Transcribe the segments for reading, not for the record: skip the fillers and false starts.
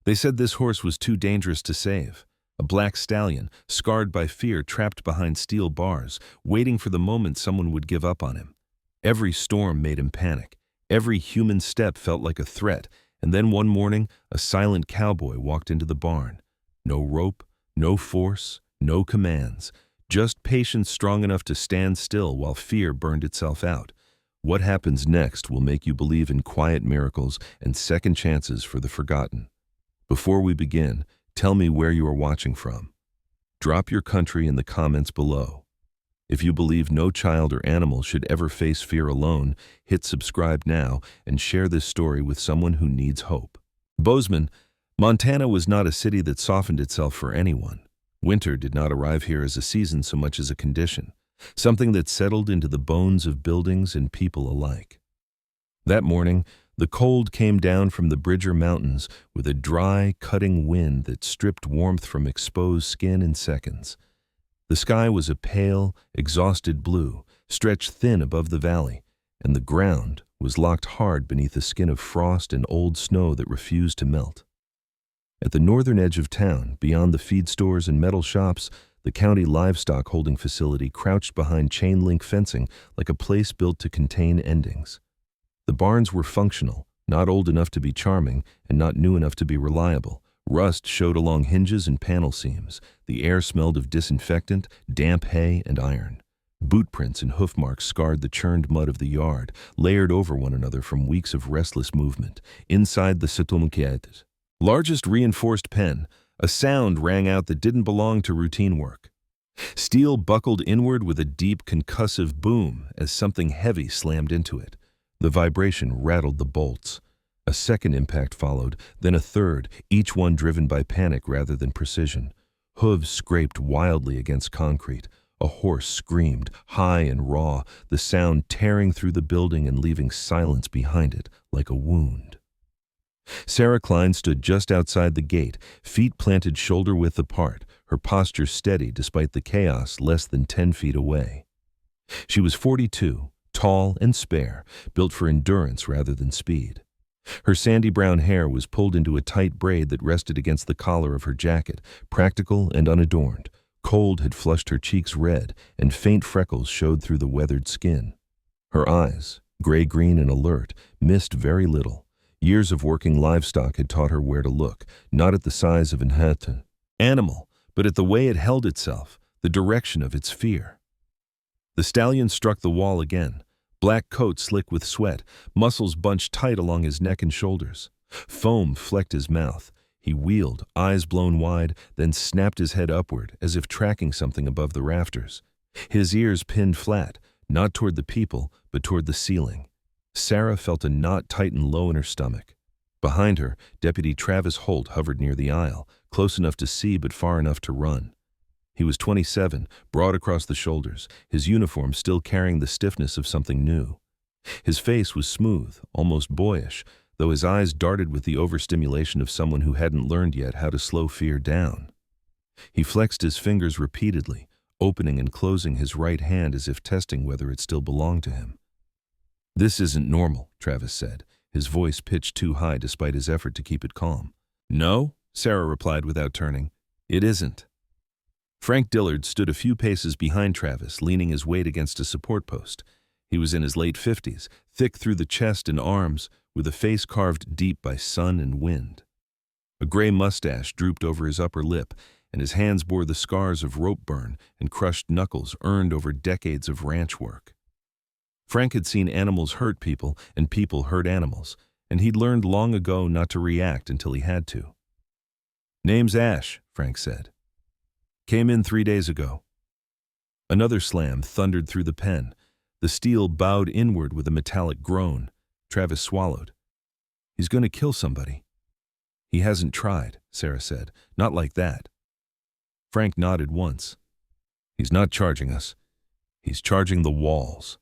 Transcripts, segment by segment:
They said this horse was too dangerous to save. A black stallion, scarred by fear, trapped behind steel bars, waiting for the moment someone would give up on him. Every storm made him panic. Every human step felt like a threat. And then one morning, a silent cowboy walked into the barn. No rope, no force, no commands. Just patience strong enough to stand still while fear burned itself out. What happens next will make you believe in quiet miracles and second chances for the forgotten. Before we begin, tell me where you are watching from. Drop your country in the comments below. If you believe no child or animal should ever face fear alone, hit subscribe now and share this story with someone who needs hope. Bozeman, Montana was not a city that softened itself for anyone. Winter did not arrive here as a season so much as a condition, something that settled into the bones of buildings and people alike. That morning, the cold came down from the Bridger Mountains with a dry, cutting wind that stripped warmth from exposed skin in seconds. The sky was a pale, exhausted blue, stretched thin above the valley, and the ground was locked hard beneath a skin of frost and old snow that refused to melt. At the northern edge of town, beyond the feed stores and metal shops, the county livestock holding facility crouched behind chain-link fencing like a place built to contain endings. The barns were functional, not old enough to be charming and not new enough to be reliable. Rust showed along hinges and panel seams. The air smelled of disinfectant, damp hay, and iron. Boot prints and hoof marks scarred the churned mud of the yard, layered over one another from weeks of restless movement. Inside the Setomkiates, largest reinforced pen, a sound rang out that didn't belong to routine work. Steel buckled inward with a deep concussive boom as something heavy slammed into it. The vibration rattled the bolts. A second impact followed, then a third, each one driven by panic rather than precision. Hooves scraped wildly against concrete. A horse screamed, high and raw, the sound tearing through the building and leaving silence behind it, like a wound. Sarah Klein stood just outside the gate, feet planted shoulder-width apart, her posture steady despite the chaos less than 10 feet away. She was 42, tall and spare, built for endurance rather than speed. Her sandy brown hair was pulled into a tight braid that rested against the collar of her jacket, practical and unadorned. Cold had flushed her cheeks red, and faint freckles showed through the weathered skin. Her eyes, gray-green and alert, missed very little. Years of working livestock had taught her where to look, not at the size of an animal, but at the way it held itself, the direction of its fear. The stallion struck the wall again, black coat slick with sweat, muscles bunched tight along his neck and shoulders. Foam flecked his mouth. He wheeled, eyes blown wide, then snapped his head upward as if tracking something above the rafters. His ears pinned flat, not toward the people, but toward the ceiling. Sarah felt a knot tighten low in her stomach. Behind her, Deputy Travis Holt hovered near the aisle, close enough to see but far enough to run. He was 27, broad across the shoulders, his uniform still carrying the stiffness of something new. His face was smooth, almost boyish, though his eyes darted with the overstimulation of someone who hadn't learned yet how to slow fear down. He flexed his fingers repeatedly, opening and closing his right hand as if testing whether it still belonged to him. "This isn't normal," Travis said, his voice pitched too high despite his effort to keep it calm. "No," Sarah replied without turning. "It isn't." Frank Dillard stood a few paces behind Travis, leaning his weight against a support post. He was in his late 50s, thick through the chest and arms, with a face carved deep by sun and wind. A gray mustache drooped over his upper lip, and his hands bore the scars of rope burn and crushed knuckles earned over decades of ranch work. Frank had seen animals hurt people and people hurt animals, and he'd learned long ago not to react until he had to. "Name's Ash," Frank said. "Came in 3 days ago." Another slam thundered through the pen. The steel bowed inward with a metallic groan. Travis swallowed. "He's going to kill somebody." "He hasn't tried," Sarah said. "Not like that." Frank nodded once. "He's not charging us. He's charging the walls."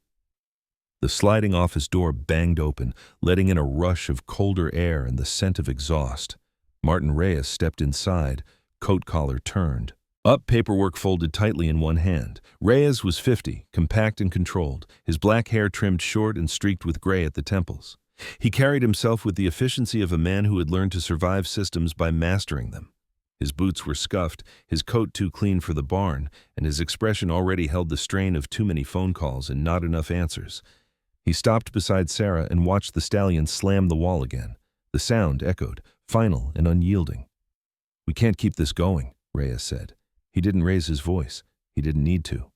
The sliding office door banged open, letting in a rush of colder air and the scent of exhaust. Martin Reyes stepped inside, coat collar turned. Up, paperwork folded tightly in one hand. Reyes was 50, compact and controlled, his black hair trimmed short and streaked with gray at the temples. He carried himself with the efficiency of a man who had learned to survive systems by mastering them. His boots were scuffed, his coat too clean for the barn, and his expression already held the strain of too many phone calls and not enough answers. He stopped beside Sarah and watched the stallion slam the wall again. The sound echoed, final and unyielding. "We can't keep this going," Reyes said. He didn't raise his voice. He didn't need to.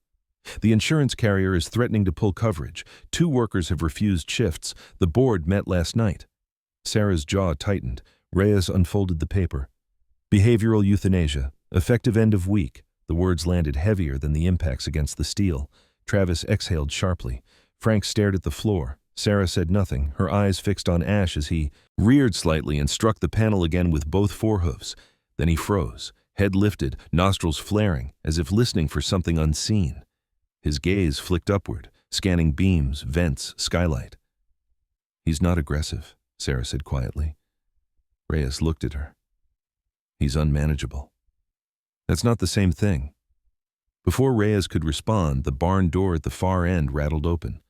"The insurance carrier is threatening to pull coverage. 2 workers have refused shifts. The board met last night." Sarah's jaw tightened. Reyes unfolded the paper. "Behavioral euthanasia. Effective end of week." The words landed heavier than the impacts against the steel. Travis exhaled sharply. Frank stared at the floor. Sarah said nothing, her eyes fixed on Ash as he reared slightly and struck the panel again with both forehoofs. Then he froze, head lifted, nostrils flaring, as if listening for something unseen. His gaze flicked upward, scanning beams, vents, skylight. "He's not aggressive," Sarah said quietly. Reyes looked at her. "He's unmanageable." "That's not the same thing." Before Reyes could respond, the barn door at the far end rattled open.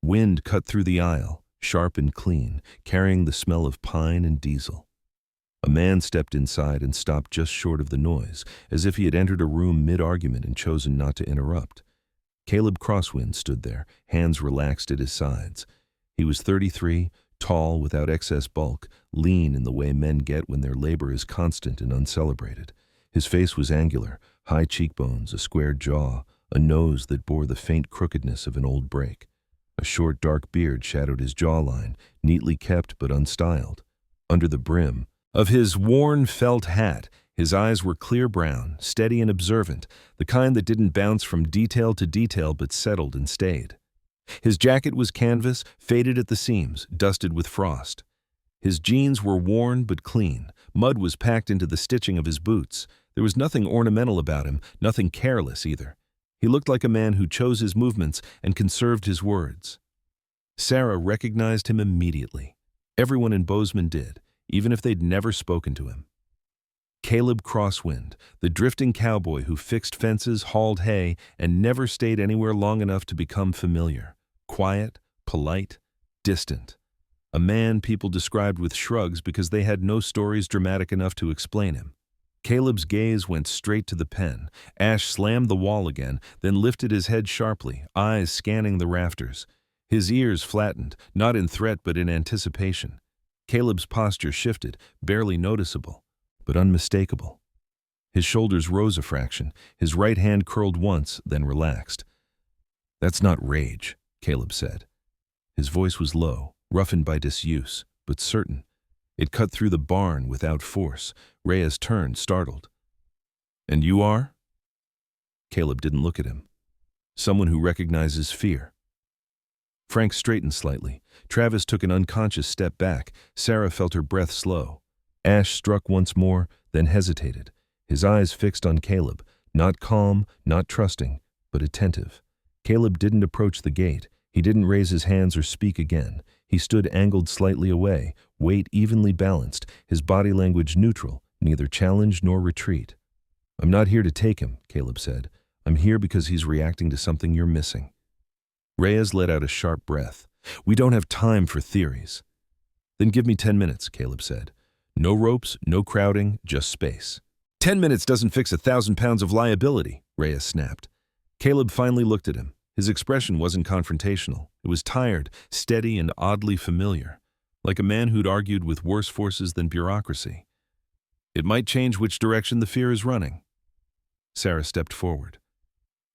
Wind cut through the aisle, sharp and clean, carrying the smell of pine and diesel. A man stepped inside and stopped just short of the noise, as if he had entered a room mid-argument and chosen not to interrupt. Caleb Crosswind stood there, hands relaxed at his sides. He was 33, tall without excess bulk, lean in the way men get when their labor is constant and uncelebrated. His face was angular, high cheekbones, a square jaw, a nose that bore the faint crookedness of an old brake. A short dark beard shadowed his jawline, neatly kept but unstyled. Under the brim of his worn felt hat, his eyes were clear brown, steady and observant, the kind that didn't bounce from detail to detail but settled and stayed. His jacket was canvas, faded at the seams, dusted with frost. His jeans were worn but clean. Mud was packed into the stitching of his boots. There was nothing ornamental about him, nothing careless either. He looked like a man who chose his movements and conserved his words. Sarah recognized him immediately. Everyone in Bozeman did, even if they'd never spoken to him. Caleb Crosswind, the drifting cowboy who fixed fences, hauled hay, and never stayed anywhere long enough to become familiar. Quiet, polite, distant. A man people described with shrugs because they had no stories dramatic enough to explain him. Caleb's gaze went straight to the pen. Ash slammed the wall again, then lifted his head sharply, eyes scanning the rafters. His ears flattened, not in threat but in anticipation. Caleb's posture shifted, barely noticeable, but unmistakable. His shoulders rose a fraction, his right hand curled once, then relaxed. "That's not rage," Caleb said. His voice was low, roughened by disuse, but certain. It cut through the barn without force. Reyes turned, startled. "And you are?" Caleb didn't look at him. "Someone who recognizes fear." Frank straightened slightly. Travis took an unconscious step back. Sarah felt her breath slow. Ash struck once more, then hesitated. His eyes fixed on Caleb, not calm, not trusting, but attentive. Caleb didn't approach the gate. He didn't raise his hands or speak again. He stood angled slightly away, weight evenly balanced, his body language neutral, neither challenge nor retreat. "I'm not here to take him," Caleb said. "I'm here because he's reacting to something you're missing." Reyes let out a sharp breath. "We don't have time for theories." "Then give me 10 minutes, Caleb said. "No ropes, no crowding, just space." 10 minutes doesn't fix 1,000 pounds of liability, Reyes snapped. Caleb finally looked at him. His expression wasn't confrontational. It was tired, steady, and oddly familiar, like a man who'd argued with worse forces than bureaucracy. "It might change which direction the fear is running." Sarah stepped forward.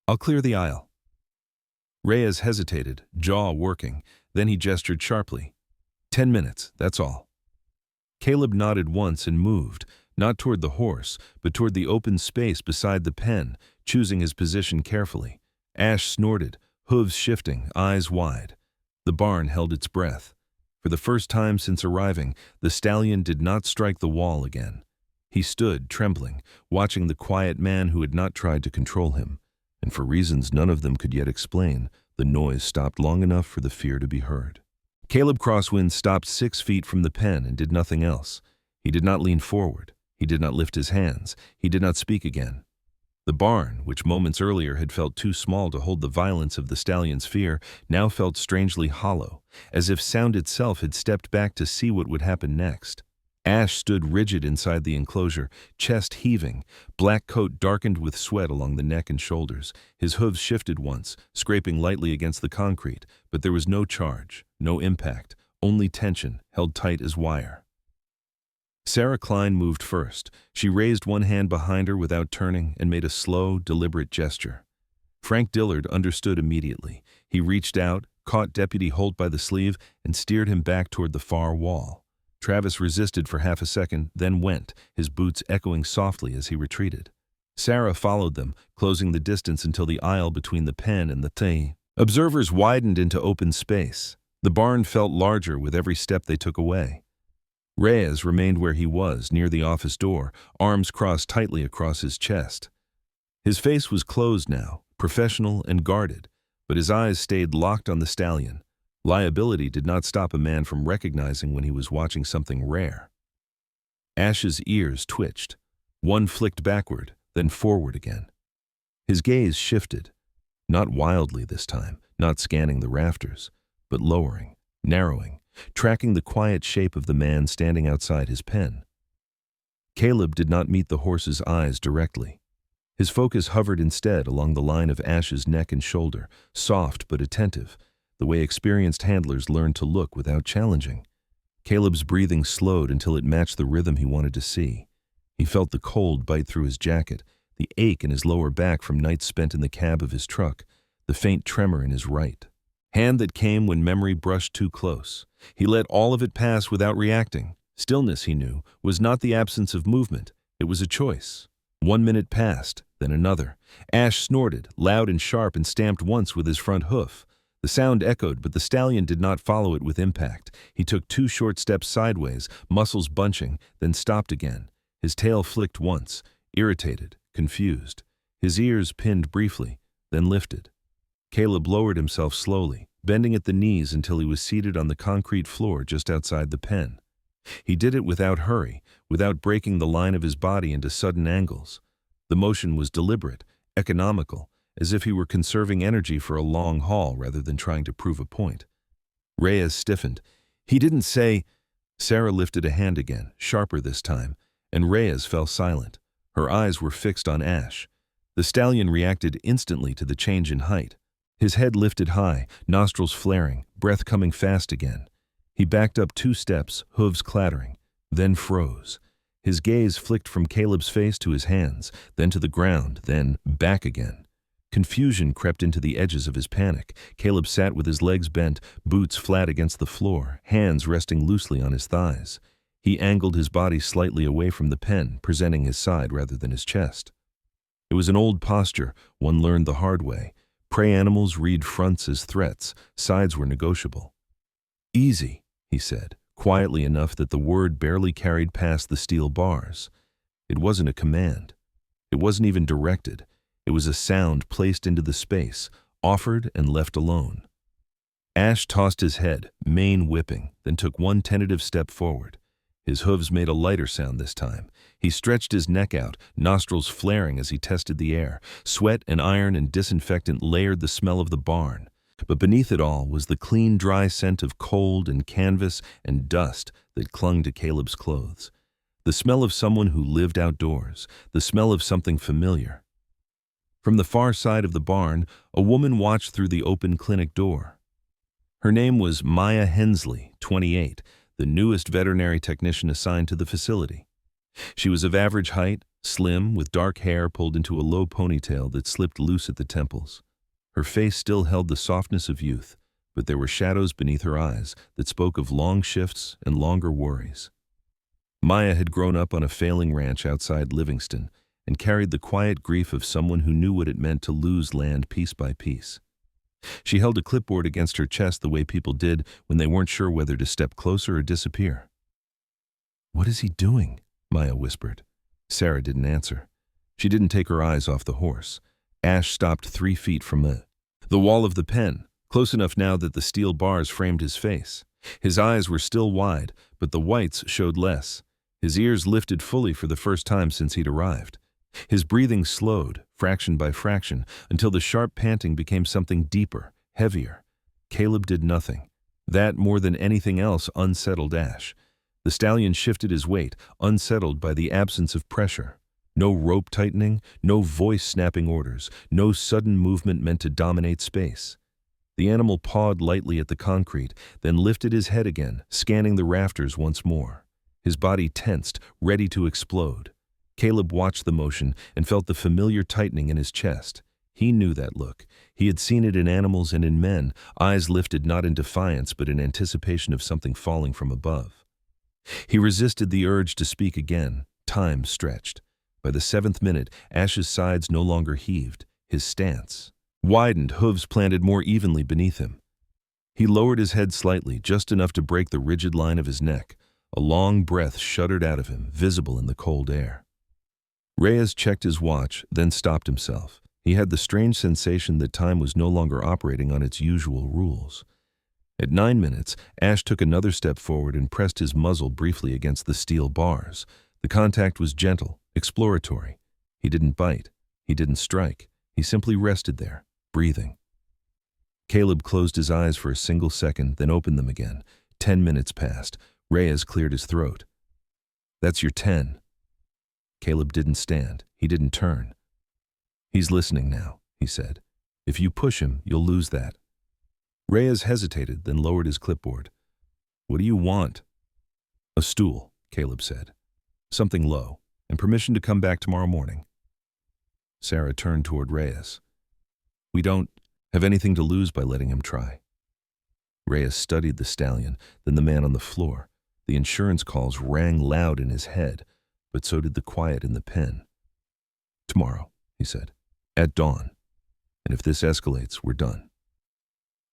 "I'll clear the aisle." Reyes hesitated, jaw working. Then he gestured sharply. 10 minutes, that's all." Caleb nodded once and moved, not toward the horse, but toward the open space beside the pen, choosing his position carefully. Ash snorted, hooves shifting, eyes wide. The barn held its breath. For the first time since arriving, the stallion did not strike the wall again. He stood, trembling, watching the quiet man who had not tried to control him. And for reasons none of them could yet explain, the noise stopped long enough for the fear to be heard. Caleb Crosswind stopped 6 feet from the pen and did nothing else. He did not lean forward. He did not lift his hands. He did not speak again. The barn, which moments earlier had felt too small to hold the violence of the stallion's fear, now felt strangely hollow, as if sound itself had stepped back to see what would happen next. Ash stood rigid inside the enclosure, chest heaving, black coat darkened with sweat along the neck and shoulders. His hooves shifted once, scraping lightly against the concrete, but there was no charge, no impact, only tension, held tight as wire. Sarah Klein moved first. She raised one hand behind her without turning and made a slow, deliberate gesture. Frank Dillard understood immediately. He reached out, caught Deputy Holt by the sleeve, and steered him back toward the far wall. Travis resisted for half a second, then went, his boots echoing softly as he retreated. Sarah followed them, closing the distance until the aisle between the pen and the tame. Observers widened into open space. The barn felt larger with every step they took away. Reyes remained where he was, near the office door, arms crossed tightly across his chest. His face was closed now, professional and guarded, but his eyes stayed locked on the stallion. Liability did not stop a man from recognizing when he was watching something rare. Ash's ears twitched. One flicked backward, then forward again. His gaze shifted, not wildly this time, not scanning the rafters, but lowering, narrowing, tracking the quiet shape of the man standing outside his pen. Caleb did not meet the horse's eyes directly. His focus hovered instead along the line of Ash's neck and shoulder, soft but attentive, the way experienced handlers learn to look without challenging. Caleb's breathing slowed until it matched the rhythm he wanted to see. He felt the cold bite through his jacket, the ache in his lower back from nights spent in the cab of his truck, the faint tremor in his right hand that came when memory brushed too close. He let all of it pass without reacting. Stillness, he knew, was not the absence of movement. It was a choice. 1 minute passed, then another. Ash snorted, loud and sharp, and stamped once with his front hoof. The sound echoed, but the stallion did not follow it with impact. He took 2 short steps sideways, muscles bunching, then stopped again. His tail flicked once, irritated, confused. His ears pinned briefly, then lifted. Caleb lowered himself slowly, bending at the knees until he was seated on the concrete floor just outside the pen. He did it without hurry, without breaking the line of his body into sudden angles. The motion was deliberate, economical, as if he were conserving energy for a long haul rather than trying to prove a point. Reyes stiffened. He didn't say. Sarah lifted a hand again, sharper this time, and Reyes fell silent. Her eyes were fixed on Ash. The stallion reacted instantly to the change in height. His head lifted high, nostrils flaring, breath coming fast again. He backed up 2 steps, hooves clattering, then froze. His gaze flicked from Caleb's face to his hands, then to the ground, then back again. Confusion crept into the edges of his panic. Caleb sat with his legs bent, boots flat against the floor, hands resting loosely on his thighs. He angled his body slightly away from the pen, presenting his side rather than his chest. It was an old posture, one learned the hard way. Prey animals read fronts as threats, sides were negotiable. "Easy," he said, quietly enough that the word barely carried past the steel bars. It wasn't a command. It wasn't even directed. It was a sound placed into the space, offered and left alone. Ash tossed his head, mane whipping, then took 1 tentative step forward. His hooves made a lighter sound this time. He stretched his neck out, nostrils flaring as he tested the air. Sweat and iron and disinfectant layered the smell of the barn. But beneath it all was the clean, dry scent of cold and canvas and dust that clung to Caleb's clothes. The smell of someone who lived outdoors, the smell of something familiar. From the far side of the barn, a woman watched through the open clinic door. Her name was Maya Hensley, 28, the newest veterinary technician assigned to the facility. She was of average height, slim, with dark hair pulled into a low ponytail that slipped loose at the temples. Her face still held the softness of youth, but there were shadows beneath her eyes that spoke of long shifts and longer worries. Maya had grown up on a failing ranch outside Livingston and carried the quiet grief of someone who knew what it meant to lose land piece by piece. She held a clipboard against her chest the way people did when they weren't sure whether to step closer or disappear. "What is he doing?" Maya whispered. Sarah didn't answer. She didn't take her eyes off the horse. Ash stopped 3 feet from the wall of the pen, close enough now that the steel bars framed his face. His eyes were still wide, but the whites showed less. His ears lifted fully for the first time since he'd arrived. His breathing slowed, fraction by fraction, until the sharp panting became something deeper, heavier. Caleb did nothing. That, more than anything else, unsettled Ash. The stallion shifted his weight, unsettled by the absence of pressure. No rope tightening, no voice snapping orders, no sudden movement meant to dominate space. The animal pawed lightly at the concrete, then lifted his head again, scanning the rafters once more. His body tensed, ready to explode. Caleb watched the motion and felt the familiar tightening in his chest. He knew that look. He had seen it in animals and in men, eyes lifted not in defiance but in anticipation of something falling from above. He resisted the urge to speak again. Time stretched. By the 7th minute, Ash's sides no longer heaved. His stance widened, hooves planted more evenly beneath him. He lowered his head slightly, just enough to break the rigid line of his neck. A long breath shuddered out of him, visible in the cold air. Reyes checked his watch, then stopped himself. He had the strange sensation that time was no longer operating on its usual rules. At 9 minutes, Ash took another step forward and pressed his muzzle briefly against the steel bars. The contact was gentle, exploratory. He didn't bite. He didn't strike. He simply rested there, breathing. Caleb closed his eyes for a single second, then opened them again. 10 minutes passed. Reyes cleared his throat. "That's your 10. Caleb didn't stand. He didn't turn. "He's listening now," he said. "If you push him, you'll lose that." Reyes hesitated, then lowered his clipboard. "What do you want?" "A stool," Caleb said. "Something low, and permission to come back tomorrow morning." Sarah turned toward Reyes. "We don't have anything to lose by letting him try." Reyes studied the stallion, then the man on the floor. The insurance calls rang loud in his head, but so did the quiet in the pen. "Tomorrow," he said, "at dawn. And if this escalates, we're done."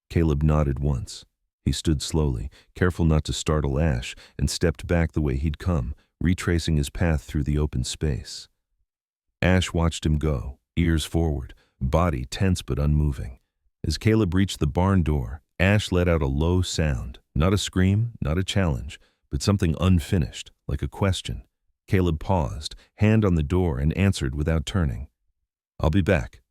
Caleb nodded once. He stood slowly, careful not to startle Ash, and stepped back the way he'd come, retracing his path through the open space. Ash watched him go, ears forward, body tense but unmoving. As Caleb reached the barn door, Ash let out a low sound, not a scream, not a challenge, but something unfinished, like a question. Caleb paused, hand on the door, and answered without turning. "I'll be back."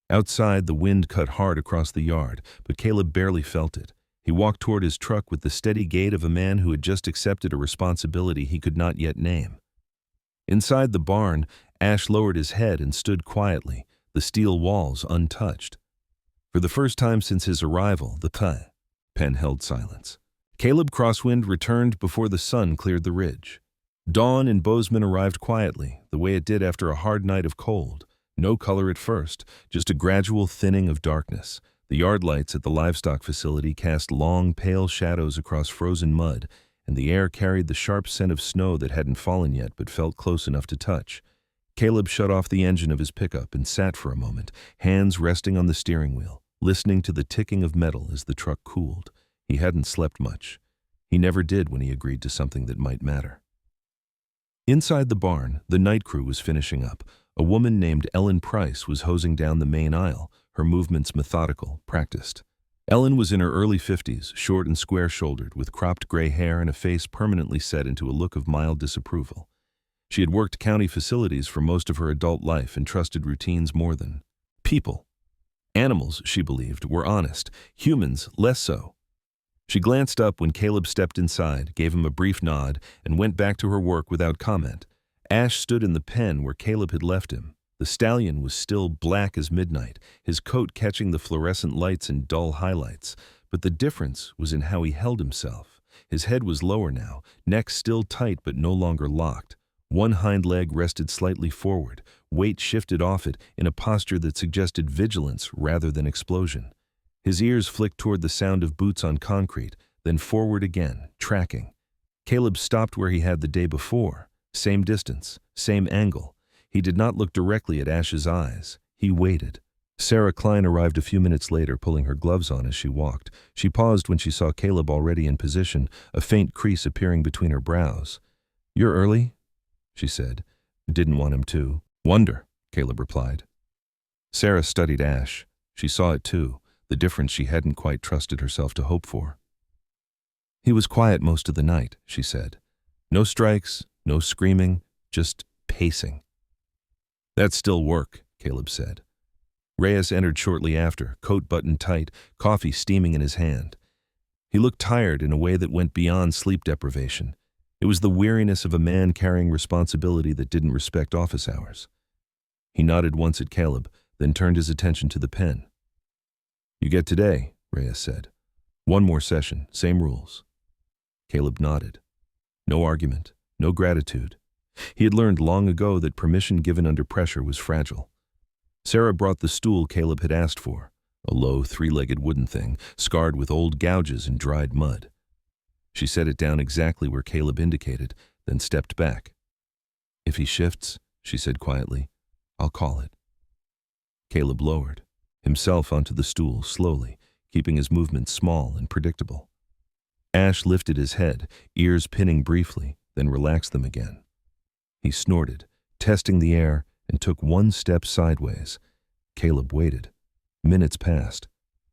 Outside, the wind cut hard across the yard, but Caleb barely felt it. He walked toward his truck with the steady gait of a man who had just accepted a responsibility he could not yet name. Inside the barn, Ash lowered his head and stood quietly, the steel walls untouched. For the first time since his arrival, the pen held silence. Caleb Crosswind returned before the sun cleared the ridge. Dawn in Bozeman arrived quietly, the way it did after a hard night of cold. No color at first, just a gradual thinning of darkness. The yard lights at the livestock facility cast long, pale shadows across frozen mud, and the air carried the sharp scent of snow that hadn't fallen yet but felt close enough to touch. Caleb shut off the engine of his pickup and sat for a moment, hands resting on the steering wheel, listening to the ticking of metal as the truck cooled. He hadn't slept much. He never did when he agreed to something that might matter. Inside the barn, the night crew was finishing up. A woman named Ellen Price was hosing down the main aisle, her movements methodical, practiced. Ellen was in her early 50s, short and square-shouldered, with cropped gray hair and a face permanently set into a look of mild disapproval. She had worked county facilities for most of her adult life and trusted routines more than people. Animals, she believed, were honest, humans less so. She glanced up when Caleb stepped inside, gave him a brief nod, and went back to her work without comment. Ash stood in the pen where Caleb had left him. The stallion was still black as midnight, his coat catching the fluorescent lights in dull highlights, but the difference was in how he held himself. His head was lower now, neck still tight but no longer locked. One hind leg rested slightly forward, weight shifted off it in a posture that suggested vigilance rather than explosion. His ears flicked toward the sound of boots on concrete, then forward again, tracking. Caleb stopped where he had the day before. Same distance, same angle. He did not look directly at Ash's eyes. He waited. Sarah Klein arrived a few minutes later, pulling her gloves on as she walked. She paused when she saw Caleb already in position, a faint crease appearing between her brows. "You're early?" she said. "Didn't want him to." "Wonder," Caleb replied. Sarah studied Ash. She saw it too, the difference she hadn't quite trusted herself to hope for. "He was quiet most of the night," she said. "No strikes, no screaming, just pacing." That's still work, Caleb said. Reyes entered shortly after, coat buttoned tight, coffee steaming in his hand. He looked tired in a way that went beyond sleep deprivation. It was the weariness of a man carrying responsibility that didn't respect office hours. He nodded once at Caleb, then turned his attention to the pen. You get today, Reyes said. One more session, same rules. Caleb nodded. No argument, no gratitude. He had learned long ago that permission given under pressure was fragile. Sarah brought the stool Caleb had asked for, a low, three-legged wooden thing, scarred with old gouges and dried mud. She set it down exactly where Caleb indicated, then stepped back. If he shifts, she said quietly, I'll call it. Caleb lowered himself onto the stool slowly, keeping his movements small and predictable. Ash lifted his head, ears pinning briefly, then relaxed them again. He snorted, testing the air, and took one step sideways. Caleb waited. Minutes passed.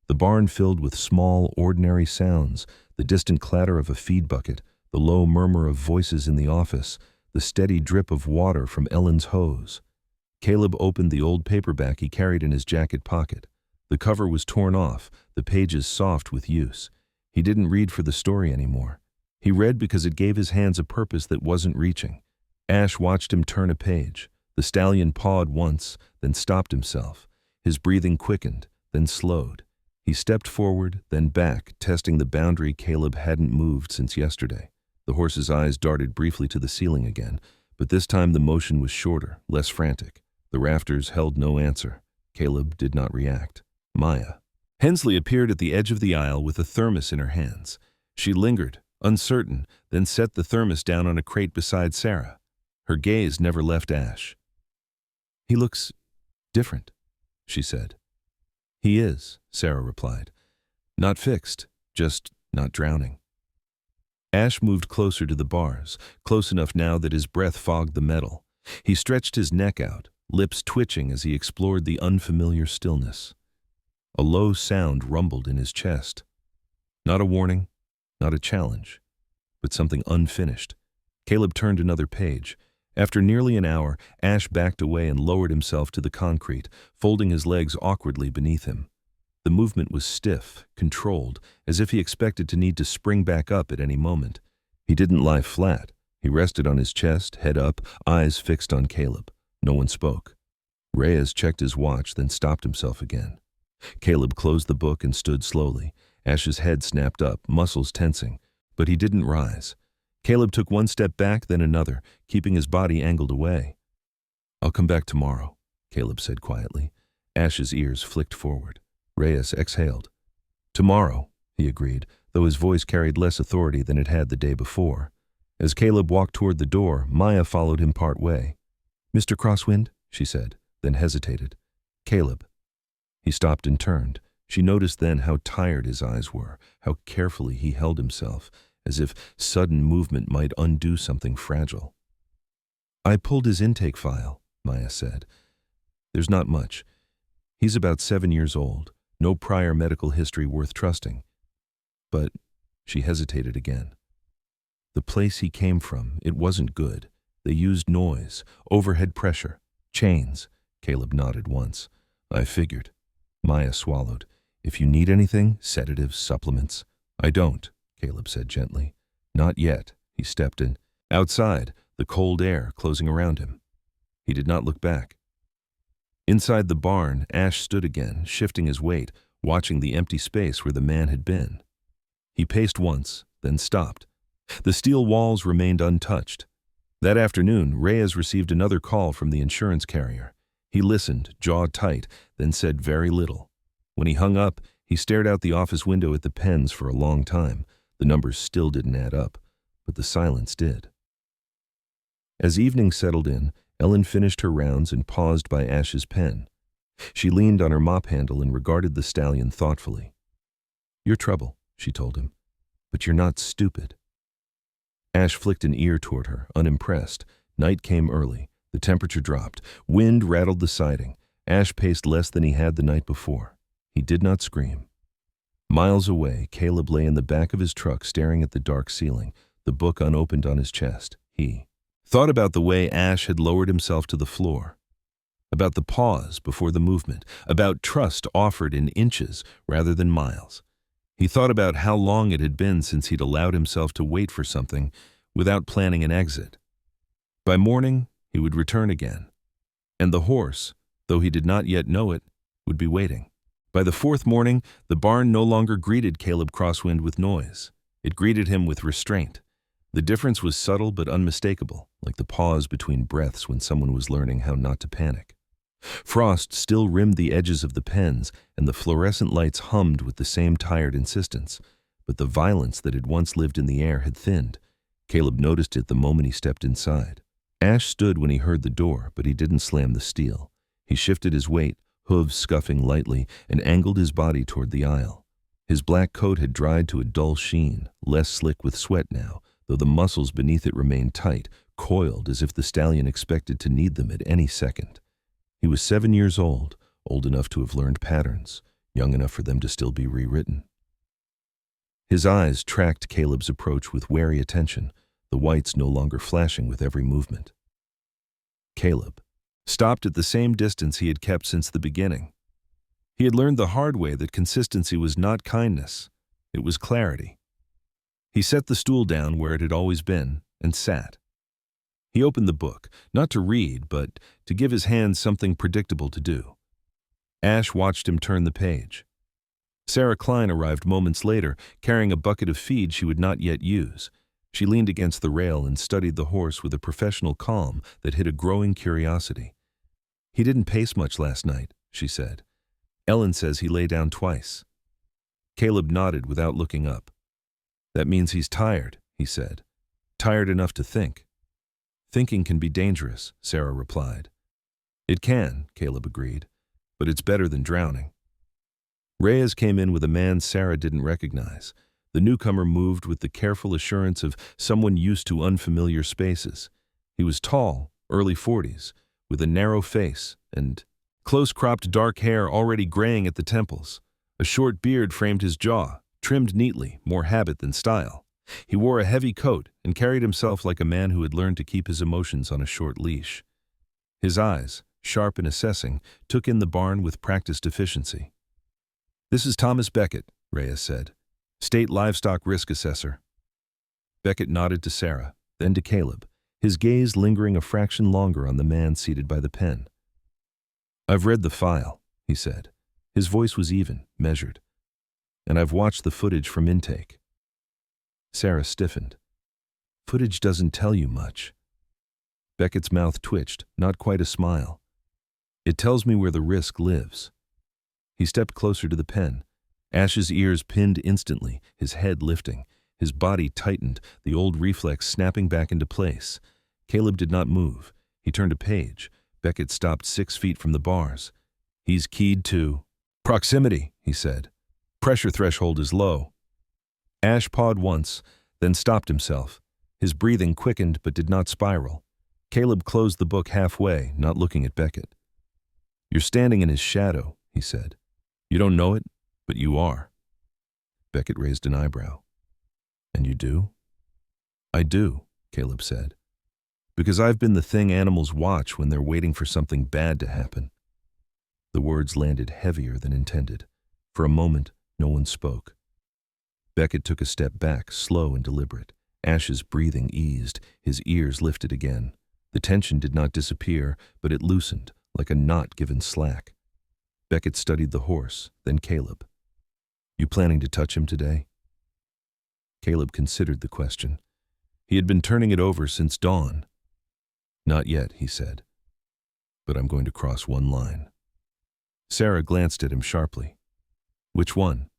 The barn filled with small, ordinary sounds, the distant clatter of a feed bucket, the low murmur of voices in the office, the steady drip of water from Ellen's hose. Caleb opened the old paperback he carried in his jacket pocket. The cover was torn off, the pages soft with use. He didn't read for the story anymore. He read because it gave his hands a purpose that wasn't reaching. Ash watched him turn a page. The stallion pawed once, then stopped himself. His breathing quickened, then slowed. He stepped forward, then back, testing the boundary Caleb hadn't moved since yesterday. The horse's eyes darted briefly to the ceiling again, but this time the motion was shorter, less frantic. The rafters held no answer. Caleb did not react. Maya. Hensley appeared at the edge of the aisle with a thermos in her hands. She lingered, uncertain, then set the thermos down on a crate beside Sarah. Her gaze never left Ash. He looks different, she said. He is, Sarah replied. Not fixed, just not drowning. Ash moved closer to the bars, close enough now that his breath fogged the metal. He stretched his neck out, lips twitching as he explored the unfamiliar stillness. A low sound rumbled in his chest. Not a warning, not a challenge, but something unfinished. Caleb turned another page. After nearly an hour, Ash backed away and lowered himself to the concrete, folding his legs awkwardly beneath him. The movement was stiff, controlled, as if he expected to need to spring back up at any moment. He didn't lie flat. He rested on his chest, head up, eyes fixed on Caleb. No one spoke. Reyes checked his watch, then stopped himself again. Caleb closed the book and stood slowly. Ash's head snapped up, muscles tensing, but he didn't rise. Caleb took one step back, then another, keeping his body angled away. I'll come back tomorrow, Caleb said quietly. Ash's ears flicked forward. Reyes exhaled. Tomorrow, he agreed, though his voice carried less authority than it had the day before. As Caleb walked toward the door, Maya followed him part way. Mr. Crosswind, she said, then hesitated. Caleb. He stopped and turned. She noticed then how tired his eyes were, how carefully he held himself, as if sudden movement might undo something fragile. I pulled his intake file, Maya said. There's not much. He's about 7 years old, no prior medical history worth trusting. But she hesitated again. The place he came from, it wasn't good. They used noise, overhead pressure, chains. Caleb nodded once. I figured. Maya swallowed. If you need anything, sedatives, supplements. I don't, Caleb said gently. Not yet, he stepped in. Outside, the cold air closing around him. He did not look back. Inside the barn, Ash stood again, shifting his weight, watching the empty space where the man had been. He paced once, then stopped. The steel walls remained untouched. That afternoon, Reyes received another call from the insurance carrier. He listened, jaw tight, then said very little. When he hung up, he stared out the office window at the pens for a long time. The numbers still didn't add up, but the silence did. As evening settled in, Ellen finished her rounds and paused by Ash's pen. She leaned on her mop handle and regarded the stallion thoughtfully. You're trouble, she told him, but you're not stupid. Ash flicked an ear toward her, unimpressed. Night came early. The temperature dropped. Wind rattled the siding. Ash paced less than he had the night before. He did not scream. Miles away, Caleb lay in the back of his truck staring at the dark ceiling, the book unopened on his chest. He thought about the way Ash had lowered himself to the floor. about the pause before the movement, about trust offered in inches rather than miles. He thought about how long it had been since he'd allowed himself to wait for something without planning an exit. By morning, he would return again. And the horse, though he did not yet know it, would be waiting. By the fourth morning, the barn no longer greeted Caleb Crosswind with noise. It greeted him with restraint. The difference was subtle but unmistakable, like the pause between breaths when someone was learning how not to panic. Frost still rimmed the edges of the pens, and the fluorescent lights hummed with the same tired insistence, but the violence that had once lived in the air had thinned. Caleb noticed it the moment he stepped inside. Ash stood when he heard the door, but he didn't slam the steel. He shifted his weight, hooves scuffing lightly, and angled his body toward the aisle. His black coat had dried to a dull sheen, less slick with sweat now, though the muscles beneath it remained tight, coiled as if the stallion expected to need them at any second. He was 7 years old enough to have learned patterns, young enough for them to still be rewritten. His eyes tracked Caleb's approach with wary attention, the whites no longer flashing with every movement. Caleb stopped at the same distance he had kept since the beginning. He had learned the hard way that consistency was not kindness, it was clarity. He set the stool down where it had always been and sat. He opened the book, not to read, but to give his hands something predictable to do. Ash watched him turn the page. Sarah Klein arrived moments later, carrying a bucket of feed she would not yet use. She leaned against the rail and studied the horse with a professional calm that hid a growing curiosity. "He didn't pace much last night," she said. "Ellen says he lay down twice." Caleb nodded without looking up. "That means he's tired," he said. "Tired enough to think." "Thinking can be dangerous," Sarah replied. "It can," Caleb agreed, "but it's better than drowning." Reyes came in with a man Sarah didn't recognize. The newcomer moved with the careful assurance of someone used to unfamiliar spaces. He was tall, early 40s, with a narrow face and close-cropped dark hair already graying at the temples. A short beard framed his jaw, trimmed neatly, more habit than style. He wore a heavy coat and carried himself like a man who had learned to keep his emotions on a short leash. His eyes, sharp and assessing, took in the barn with practiced efficiency. "This is Thomas Beckett," Reyes said, "State Livestock Risk Assessor." Beckett nodded to Sarah, then to Caleb, his gaze lingering a fraction longer on the man seated by the pen. "I've read the file," he said. His voice was even, measured. "And I've watched the footage from intake." Sarah stiffened. "Footage doesn't tell you much." Beckett's mouth twitched, not quite a smile. "It tells me where the risk lives." He stepped closer to the pen. Ash's ears pinned instantly, his head lifting. His body tightened, the old reflex snapping back into place. Caleb did not move. He turned a page. Beckett stopped 6 feet from the bars. "He's keyed to proximity," he said. "Pressure threshold is low." Ash pawed once, then stopped himself. His breathing quickened but did not spiral. Caleb closed the book halfway, not looking at Beckett. "You're standing in his shadow," he said. "You don't know it, but you are." Beckett raised an eyebrow. "And you do?" "I do," Caleb said. "Because I've been the thing animals watch when they're waiting for something bad to happen." The words landed heavier than intended. For a moment, no one spoke. Beckett took a step back, slow and deliberate. Ash's breathing eased, his ears lifted again. The tension did not disappear, but it loosened, like a knot given slack. Beckett studied the horse, then Caleb. "You planning to touch him today?" Caleb considered the question. He had been turning it over since dawn. "Not yet," he said. "But I'm going to cross one line." Sarah glanced at him sharply. "Which one?"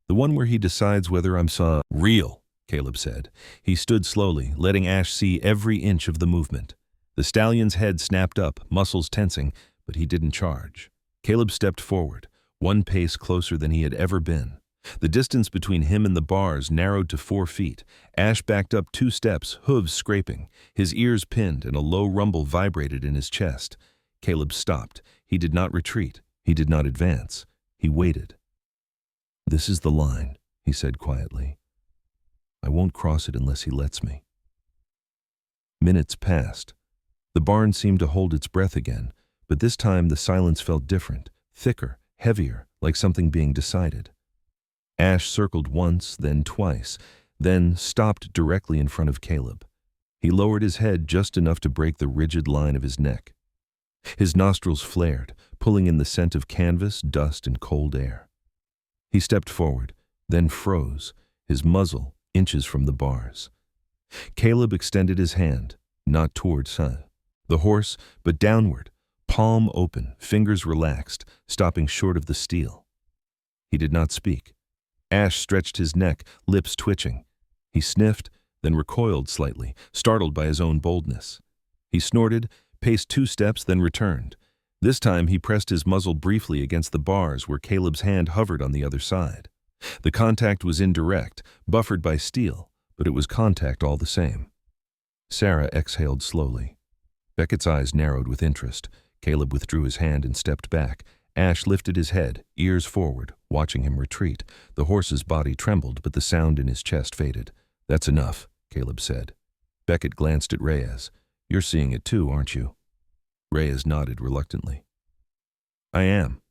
"The one where he decides whether I'm real," Caleb said. He stood slowly, letting Ash see every inch of the movement. The stallion's head snapped up, muscles tensing, but he didn't charge. Caleb stepped forward, 1 pace closer than he had ever been. The distance between him and the bars narrowed to 4 feet. Ash backed up 2 steps, hooves scraping. His ears pinned and a low rumble vibrated in his chest. Caleb stopped. He did not retreat. He did not advance. He waited. "This is the line," he said quietly. "I won't cross it unless he lets me." Minutes passed. The barn seemed to hold its breath again, But this time the silence felt different, thicker, heavier, like something being decided. Ash circled once, then twice, then stopped directly in front of Caleb. He lowered his head just enough to break the rigid line of his neck. His nostrils flared, pulling in the scent of canvas, dust, and cold air. He stepped forward, then froze, his muzzle inches from the bars. Caleb extended his hand, not towards the horse, but downward, palm open, fingers relaxed, stopping short of the steel. He did not speak. Ash stretched his neck, lips twitching. He sniffed, then recoiled slightly, startled by his own boldness. He snorted, paced 2 steps, then returned. This time he pressed his muzzle briefly against the bars where Caleb's hand hovered on the other side. The contact was indirect, buffered by steel, but it was contact all the same. Sarah exhaled slowly. Beckett's eyes narrowed with interest. Caleb withdrew his hand and stepped back. Ash lifted his head, ears forward, watching him retreat. The horse's body trembled, but the sound in his chest faded. "That's enough," Caleb said. Beckett glanced at Reyes. "You're seeing it too, aren't you?" Reyes nodded reluctantly. "I am."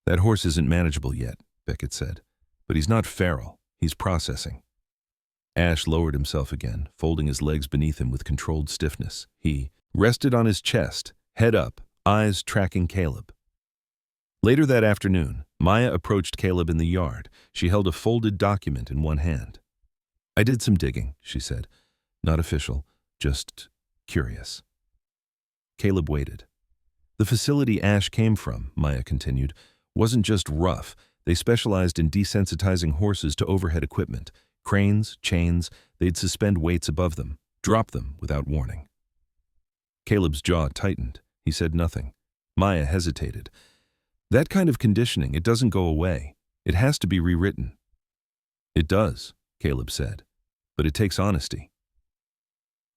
"That horse isn't manageable yet," Beckett said. "But he's not feral. He's processing." Ash lowered himself again, folding his legs beneath him with controlled stiffness. He rested on his chest, head up, eyes tracking Caleb. Later that afternoon, Maya approached Caleb in the yard. She held a folded document in one hand. "I did some digging," she said. "Not official, just curious." Caleb waited. "The facility Ash came from," Maya continued, "wasn't just rough. They specialized in desensitizing horses to overhead equipment. Cranes, chains, they'd suspend weights above them, drop them without warning." Caleb's jaw tightened. He said nothing. Maya hesitated. "That kind of conditioning, it doesn't go away. It has to be rewritten." "It does," Caleb said, "but it takes honesty."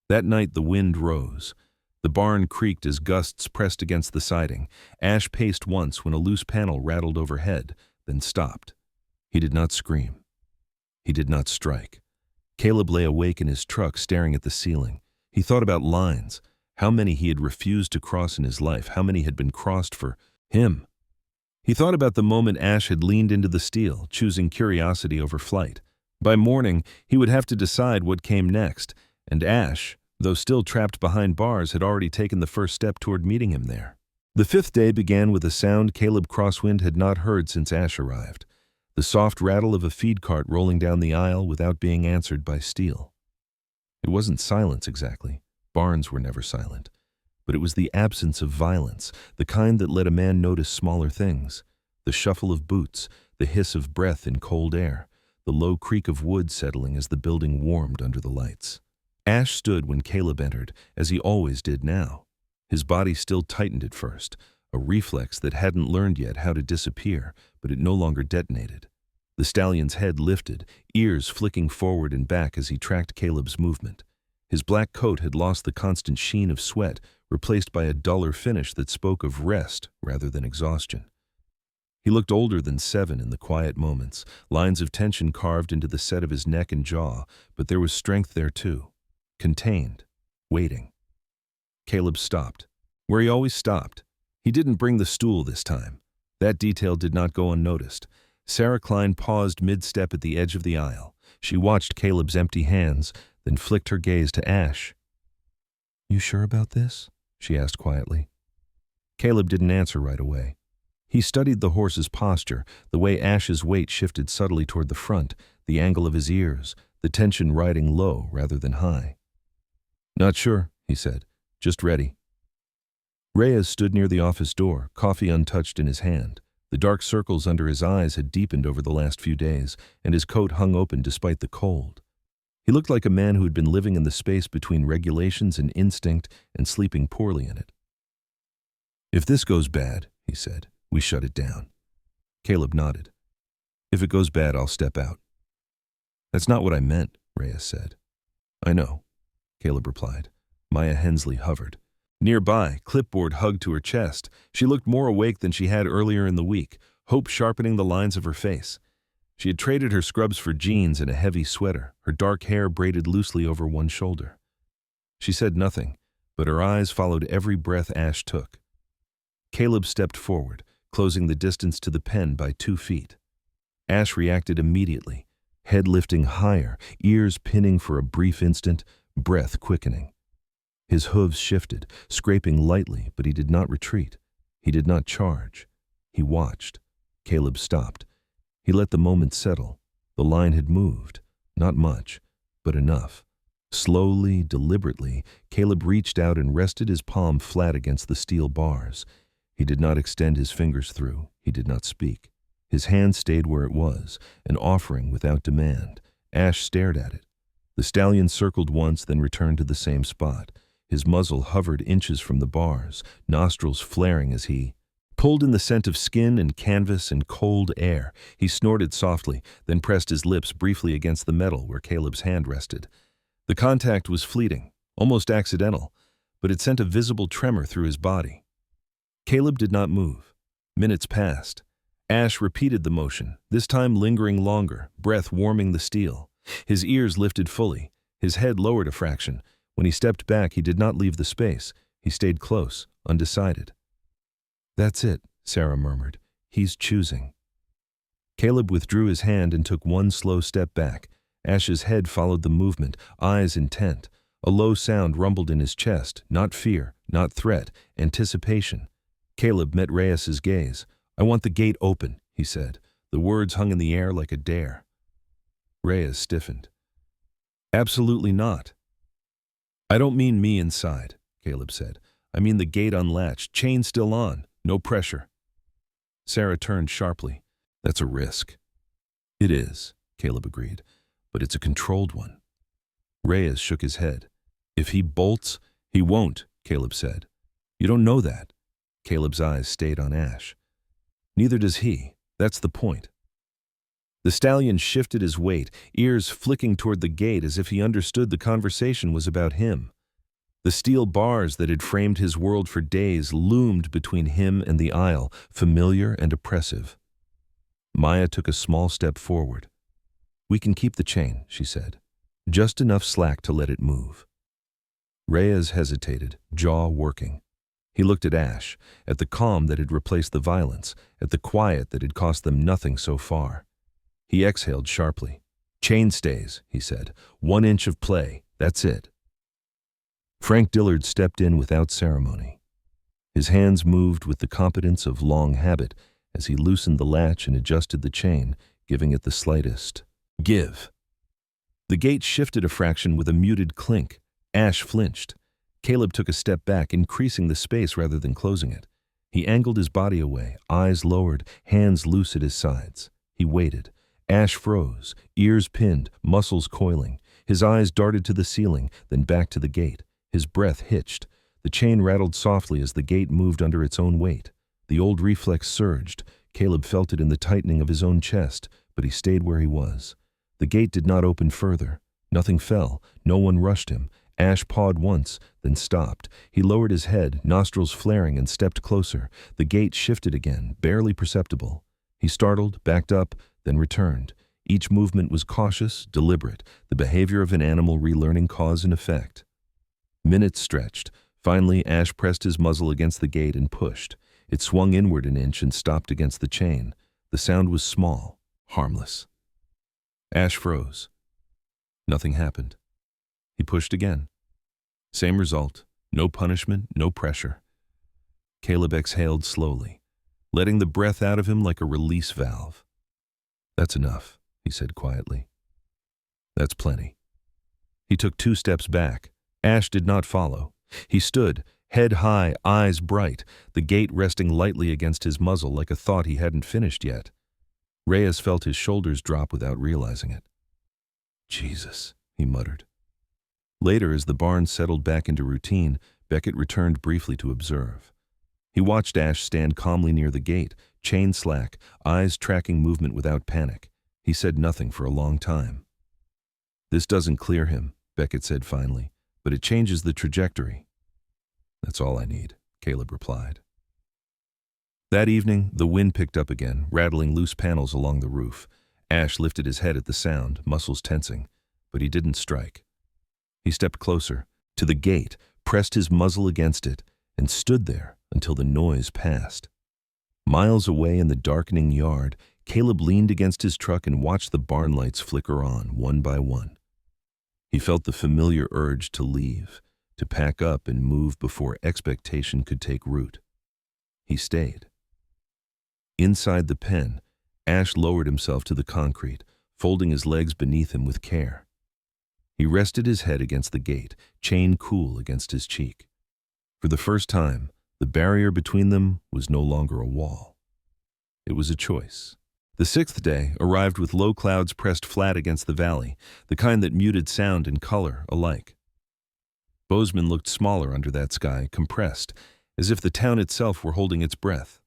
That night the wind rose. The barn creaked as gusts pressed against the siding. Ash paced once when a loose panel rattled overhead, then stopped. He did not scream. He did not strike. Caleb lay awake in his truck, staring at the ceiling. He thought about lines, how many he had refused to cross in his life, how many had been crossed for him. He thought about the moment Ash had leaned into the steel, choosing curiosity over flight. By morning, he would have to decide what came next, and Ash, though still trapped behind bars, had already taken the first step toward meeting him there. The 5th day began with a sound Caleb Crosswind had not heard since Ash arrived. The soft rattle of a feed cart rolling down the aisle without being answered by steel. It wasn't silence exactly. Barns were never silent. But it was the absence of violence, the kind that let a man notice smaller things. The shuffle of boots, the hiss of breath in cold air, the low creak of wood settling as the building warmed under the lights. Ash stood when Caleb entered, as he always did now. His body still tightened at first, a reflex that hadn't learned yet how to disappear, but it no longer detonated. The stallion's head lifted, ears flicking forward and back as he tracked Caleb's movement. His black coat had lost the constant sheen of sweat, replaced by a duller finish that spoke of rest rather than exhaustion. He looked older than 7 in the quiet moments, lines of tension carved into the set of his neck and jaw, but there was strength there too. Contained, waiting. Caleb stopped, where he always stopped. He didn't bring the stool this time. That detail did not go unnoticed. Sarah Klein paused mid-step at the edge of the aisle. She watched Caleb's empty hands, then flicked her gaze to Ash. "You sure about this?" she asked quietly. Caleb didn't answer right away. He studied the horse's posture, the way Ash's weight shifted subtly toward the front, the angle of his ears, the tension riding low rather than high. "Not sure," he said. "Just ready." Reyes stood near the office door, coffee untouched in his hand. The dark circles under his eyes had deepened over the last few days, and his coat hung open despite the cold. He looked like a man who had been living in the space between regulations and instinct and sleeping poorly in it. "If this goes bad," he said, "we shut it down." Caleb nodded. "If it goes bad, I'll step out." "That's not what I meant," Reyes said. "I know," Caleb replied. Maya Hensley hovered. Nearby, clipboard hugged to her chest, she looked more awake than she had earlier in the week, hope sharpening the lines of her face. She had traded her scrubs for jeans and a heavy sweater, her dark hair braided loosely over one shoulder. She said nothing, but her eyes followed every breath Ash took. Caleb stepped forward, closing the distance to the pen by 2 feet. Ash reacted immediately, head lifting higher, ears pinning for a brief instant, breath quickening. His hooves shifted, scraping lightly, but he did not retreat. He did not charge. He watched. Caleb stopped. He let the moment settle. The line had moved. Not much, but enough. Slowly, deliberately, Caleb reached out and rested his palm flat against the steel bars. He did not extend his fingers through. He did not speak. His hand stayed where it was, an offering without demand. Ash stared at it. The stallion circled once, then returned to the same spot. His muzzle hovered inches from the bars, nostrils flaring as he pulled in the scent of skin and canvas and cold air. He snorted softly, then pressed his lips briefly against the metal where Caleb's hand rested. The contact was fleeting, almost accidental, but it sent a visible tremor through his body. Caleb did not move. Minutes passed. Ash repeated the motion, this time lingering longer, breath warming the steel. His ears lifted fully, his head lowered a fraction. When he stepped back, he did not leave the space. He stayed close, undecided. "That's it," Sarah murmured. "He's choosing." Caleb withdrew his hand and took one slow step back. Ash's head followed the movement, eyes intent. A low sound rumbled in his chest, not fear, not threat, anticipation. Caleb met Reyes's gaze. "I want the gate open," he said. The words hung in the air like a dare. Reyes stiffened. "Absolutely not." "I don't mean me inside," Caleb said. "I mean the gate unlatched, chain still on, no pressure." Sarah turned sharply. "That's a risk." "It is," Caleb agreed, "but it's a controlled one." Reyes shook his head. "If he bolts, he won't," Caleb said. "You don't know that." Caleb's eyes stayed on Ash. "Neither does he. That's the point." The stallion shifted his weight, ears flicking toward the gate as if he understood the conversation was about him. The steel bars that had framed his world for days loomed between him and the aisle, familiar and oppressive. Maya took a small step forward. "We can keep the chain," she said. "Just enough slack to let it move." Reyes hesitated, jaw working. He looked at Ash, at the calm that had replaced the violence, at the quiet that had cost them nothing so far. He exhaled sharply. "Chain stays," he said. "1 inch of play, that's it." Frank Dillard stepped in without ceremony. His hands moved with the competence of long habit as he loosened the latch and adjusted the chain, giving it the slightest give. The gate shifted a fraction with a muted clink. Ash flinched. Caleb took a step back, increasing the space rather than closing it. He angled his body away, eyes lowered, hands loose at his sides. He waited. Ash froze, ears pinned, muscles coiling. His eyes darted to the ceiling, then back to the gate. His breath hitched. The chain rattled softly as the gate moved under its own weight. The old reflex surged. Caleb felt it in the tightening of his own chest, but he stayed where he was. The gate did not open further. Nothing fell. No one rushed him. Ash pawed once, then stopped. He lowered his head, nostrils flaring, and stepped closer. The gate shifted again, barely perceptible. He startled, backed up, then returned. Each movement was cautious, deliberate, the behavior of an animal relearning cause and effect. Minutes stretched. Finally, Ash pressed his muzzle against the gate and pushed. It swung inward an inch and stopped against the chain. The sound was small, harmless. Ash froze. Nothing happened. He pushed again. Same result. No punishment, no pressure. Caleb exhaled slowly, letting the breath out of him like a release valve. "That's enough," he said quietly. "That's plenty." He took 2 steps back. Ash did not follow. He stood, head high, eyes bright, the gate resting lightly against his muzzle like a thought he hadn't finished yet. Reyes felt his shoulders drop without realizing it. "Jesus," he muttered. Later, as the barn settled back into routine, Beckett returned briefly to observe. He watched Ash stand calmly near the gate, chain slack, eyes tracking movement without panic. He said nothing for a long time. "This doesn't clear him," Beckett said finally, "but it changes the trajectory." "That's all I need," Caleb replied. That evening, the wind picked up again, rattling loose panels along the roof. Ash lifted his head at the sound, muscles tensing, but he didn't strike. He stepped closer, to the gate, pressed his muzzle against it, and stood there, until the noise passed. Miles away in the darkening yard, Caleb leaned against his truck and watched the barn lights flicker on, one by one. He felt the familiar urge to leave, to pack up and move before expectation could take root. He stayed. Inside the pen, Ash lowered himself to the concrete, folding his legs beneath him with care. He rested his head against the gate, chain cool against his cheek. For the first time, the barrier between them was no longer a wall. It was a choice. The sixth day arrived with low clouds pressed flat against the valley, the kind that muted sound and color alike. Bozeman looked smaller under that sky, compressed, as if the town itself were holding its breath.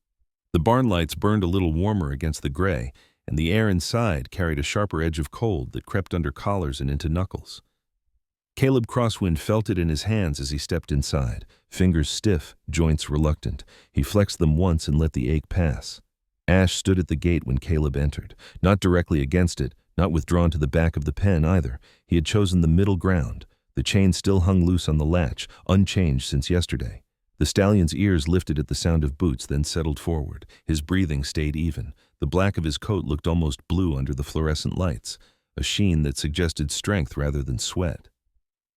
The barn lights burned a little warmer against the gray, and the air inside carried a sharper edge of cold that crept under collars and into knuckles. Caleb Crosswind felt it in his hands as he stepped inside, fingers stiff, joints reluctant. He flexed them once and let the ache pass. Ash stood at the gate when Caleb entered, not directly against it, not withdrawn to the back of the pen either. He had chosen the middle ground. The chain still hung loose on the latch, unchanged since yesterday. The stallion's ears lifted at the sound of boots, then settled forward. His breathing stayed even. The black of his coat looked almost blue under the fluorescent lights, a sheen that suggested strength rather than sweat.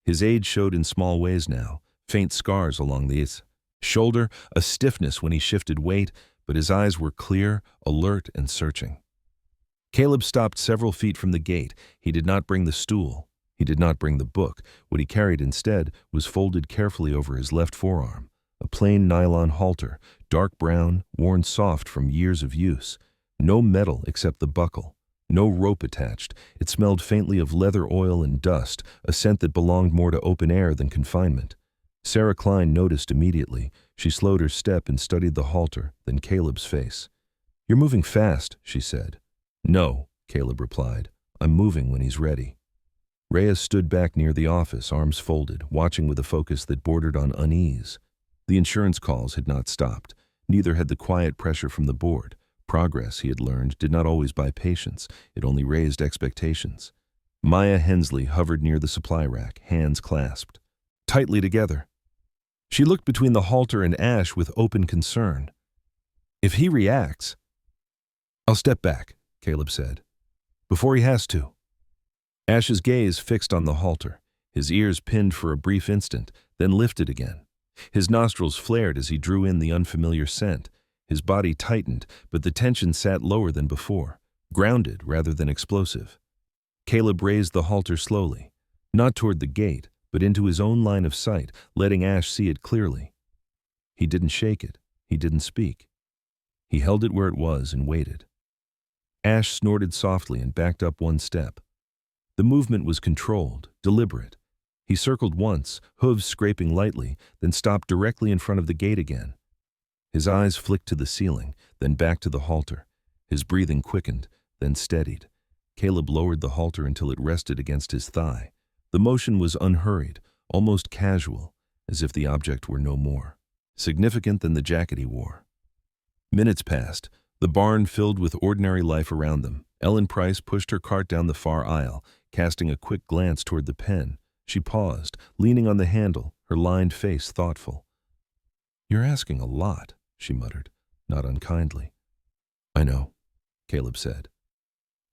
His age showed in small ways now, faint scars along the shoulder, a stiffness when he shifted weight, but his eyes were clear, alert, and searching. Caleb stopped several feet from the gate. He did not bring the stool. He did not bring the book. What he carried instead was folded carefully over his left forearm, a plain nylon halter, dark brown, worn soft from years of use. No metal except the buckle. No rope attached. It smelled faintly of leather oil and dust, a scent that belonged more to open air than confinement. Sarah Klein noticed immediately. She slowed her step and studied the halter, then Caleb's face. "You're moving fast," she said. "No," Caleb replied. "I'm moving when he's ready." Reyes stood back near the office, arms folded, watching with a focus that bordered on unease. The insurance calls had not stopped. Neither had the quiet pressure from the board. Progress, he had learned, did not always buy patience. It only raised expectations. Maya Hensley hovered near the supply rack, hands clasped, tightly together. She looked between the halter and Ash with open concern. "If he reacts—" "I'll step back," Caleb said, "before he has to." Ash's gaze fixed on the halter, his ears pinned for a brief instant, then lifted again. His nostrils flared as he drew in the unfamiliar scent. His body tightened, but the tension sat lower than before, grounded rather than explosive. Caleb raised the halter slowly, not toward the gate, but into his own line of sight, letting Ash see it clearly. He didn't shake it. He didn't speak. He held it where it was and waited. Ash snorted softly and backed up one step. The movement was controlled, deliberate. He circled once, hooves scraping lightly, then stopped directly in front of the gate again. His eyes flicked to the ceiling, then back to the halter. His breathing quickened, then steadied. Caleb lowered the halter until it rested against his thigh. The motion was unhurried, almost casual, as if the object were no more significant than the jacket he wore. Minutes passed, the barn filled with ordinary life around them. Ellen Price pushed her cart down the far aisle, casting a quick glance toward the pen. She paused, leaning on the handle, her lined face thoughtful. "You're asking a lot," she muttered, not unkindly. "I know," Caleb said.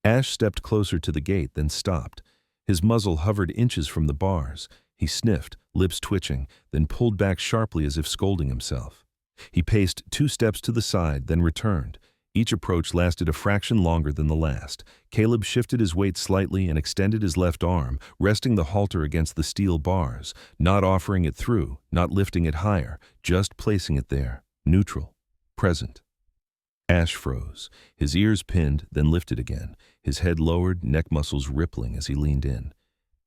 Ash stepped closer to the gate, then stopped. His muzzle hovered inches from the bars. He sniffed, lips twitching, then pulled back sharply as if scolding himself. He paced 2 steps to the side, then returned. Each approach lasted a fraction longer than the last. Caleb shifted his weight slightly and extended his left arm, resting the halter against the steel bars, not offering it through, not lifting it higher, just placing it there, neutral, present. Ash froze, his ears pinned, then lifted again, his head lowered, neck muscles rippling as he leaned in.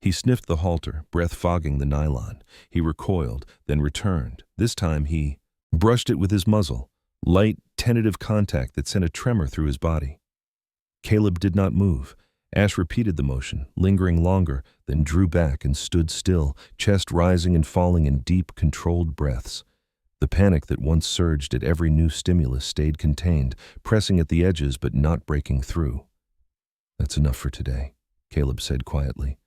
He sniffed the halter, breath fogging the nylon. He recoiled, then returned. This time he brushed it with his muzzle, light, tentative contact that sent a tremor through his body. Caleb did not move. Ash repeated the motion, lingering longer, then drew back and stood still, chest rising and falling in deep, controlled breaths. The panic that once surged at every new stimulus stayed contained, pressing at the edges but not breaking through. "That's enough for today," Caleb said quietly.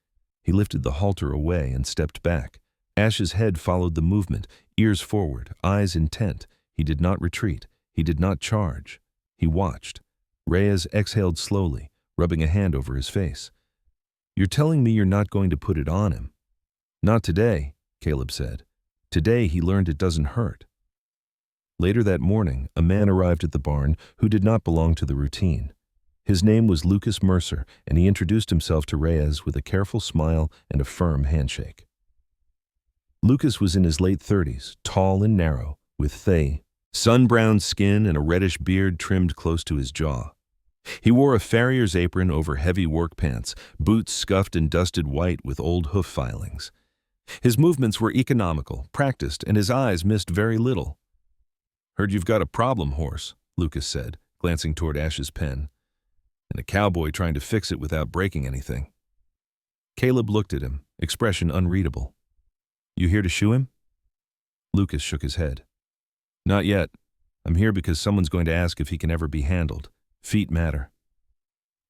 He lifted the halter away and stepped back. Ash's head followed the movement, ears forward, eyes intent. He did not retreat. He did not charge. He watched. Reyes exhaled slowly, rubbing a hand over his face. "You're telling me you're not going to put it on him?" "Not today," Caleb said. "Today he learned it doesn't hurt." Later that morning, a man arrived at the barn who did not belong to the routine. His name was Lucas Mercer, and he introduced himself to Reyes with a careful smile and a firm handshake. Lucas was in his late 30s, tall and narrow, with sun-browned skin and a reddish beard trimmed close to his jaw. He wore a farrier's apron over heavy work pants, boots scuffed and dusted white with old hoof filings. His movements were economical, practiced, and his eyes missed very little. "Heard you've got a problem, horse," Lucas said, glancing toward Ash's pen. "And a cowboy trying to fix it without breaking anything." Caleb looked at him, expression unreadable. "You here to shoe him?" Lucas shook his head. "Not yet. I'm here because someone's going to ask if he can ever be handled. Feet matter."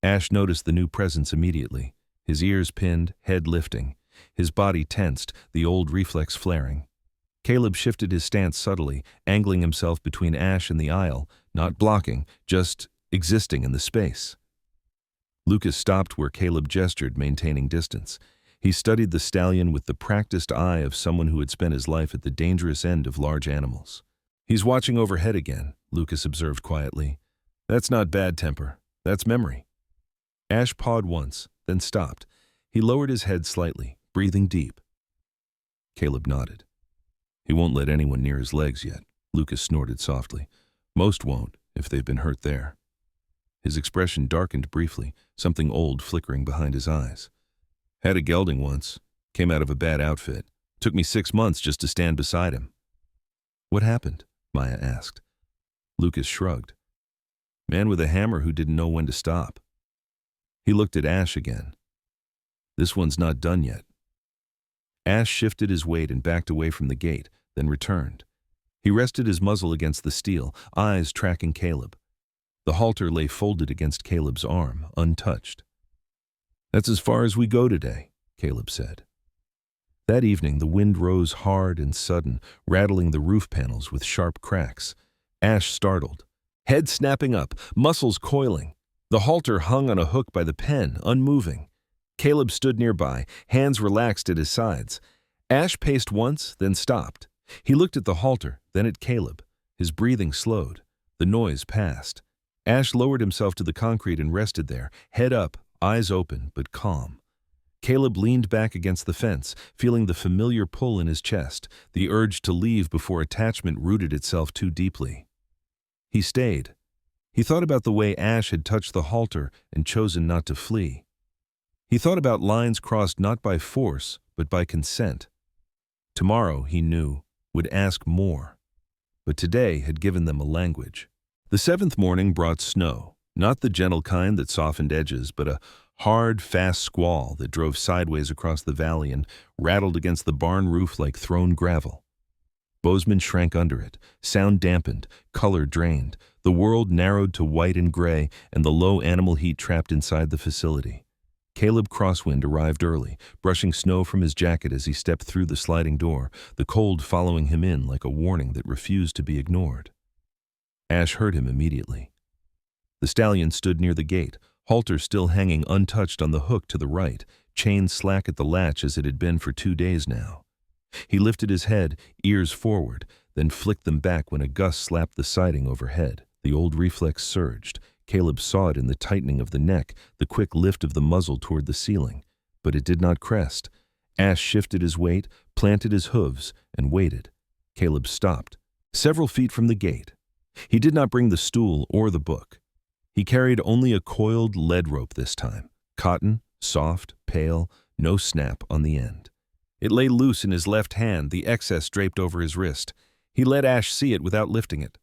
Ash noticed the new presence immediately, his ears pinned, head lifting, his body tensed, the old reflex flaring. Caleb shifted his stance subtly, angling himself between Ash and the aisle, not blocking, just existing in the space. Lucas stopped where Caleb gestured, maintaining distance. He studied the stallion with the practiced eye of someone who had spent his life at the dangerous end of large animals. "He's watching overhead again," Lucas observed quietly. "That's not bad temper. That's memory." Ash pawed once, then stopped. He lowered his head slightly, breathing deep. Caleb nodded. "He won't let anyone near his legs yet," Lucas snorted softly. "Most won't, if they've been hurt there." His expression darkened briefly, something old flickering behind his eyes. "Had a gelding once. Came out of a bad outfit. Took me 6 months just to stand beside him." "What happened?" Maya asked. Lucas shrugged. "Man with a hammer who didn't know when to stop." He looked at Ash again. "This one's not done yet." Ash shifted his weight and backed away from the gate, then returned. He rested his muzzle against the steel, eyes tracking Caleb. The halter lay folded against Caleb's arm, untouched. "That's as far as we go today," Caleb said. That evening, the wind rose hard and sudden, rattling the roof panels with sharp cracks. Ash startled, head snapping up, muscles coiling. The halter hung on a hook by the pen, unmoving. Caleb stood nearby, hands relaxed at his sides. Ash paced once, then stopped. He looked at the halter, then at Caleb. His breathing slowed. The noise passed. Ash lowered himself to the concrete and rested there, head up, eyes open, but calm. Caleb leaned back against the fence, feeling the familiar pull in his chest, the urge to leave before attachment rooted itself too deeply. He stayed. He thought about the way Ash had touched the halter and chosen not to flee. He thought about lines crossed not by force, but by consent. Tomorrow, he knew, would ask more. But today had given them a language. The 7th morning brought snow, not the gentle kind that softened edges, but a hard, fast squall that drove sideways across the valley and rattled against the barn roof like thrown gravel. Bozeman shrank under it, sound dampened, color drained. The world narrowed to white and gray, and the low animal heat trapped inside the facility. Caleb Crosswind arrived early, brushing snow from his jacket as he stepped through the sliding door, the cold following him in like a warning that refused to be ignored. Ash heard him immediately. The stallion stood near the gate, halter still hanging untouched on the hook to the right, chain slack at the latch as it had been for 2 days now. He lifted his head, ears forward, then flicked them back when a gust slapped the siding overhead. The old reflex surged. Caleb saw it in the tightening of the neck, the quick lift of the muzzle toward the ceiling. But it did not crest. Ash shifted his weight, planted his hooves, and waited. Caleb stopped, several feet from the gate. He did not bring the stool or the book. He carried only a coiled lead rope this time, cotton, soft, pale, no snap on the end. It lay loose in his left hand, the excess draped over his wrist. He let Ash see it without lifting it.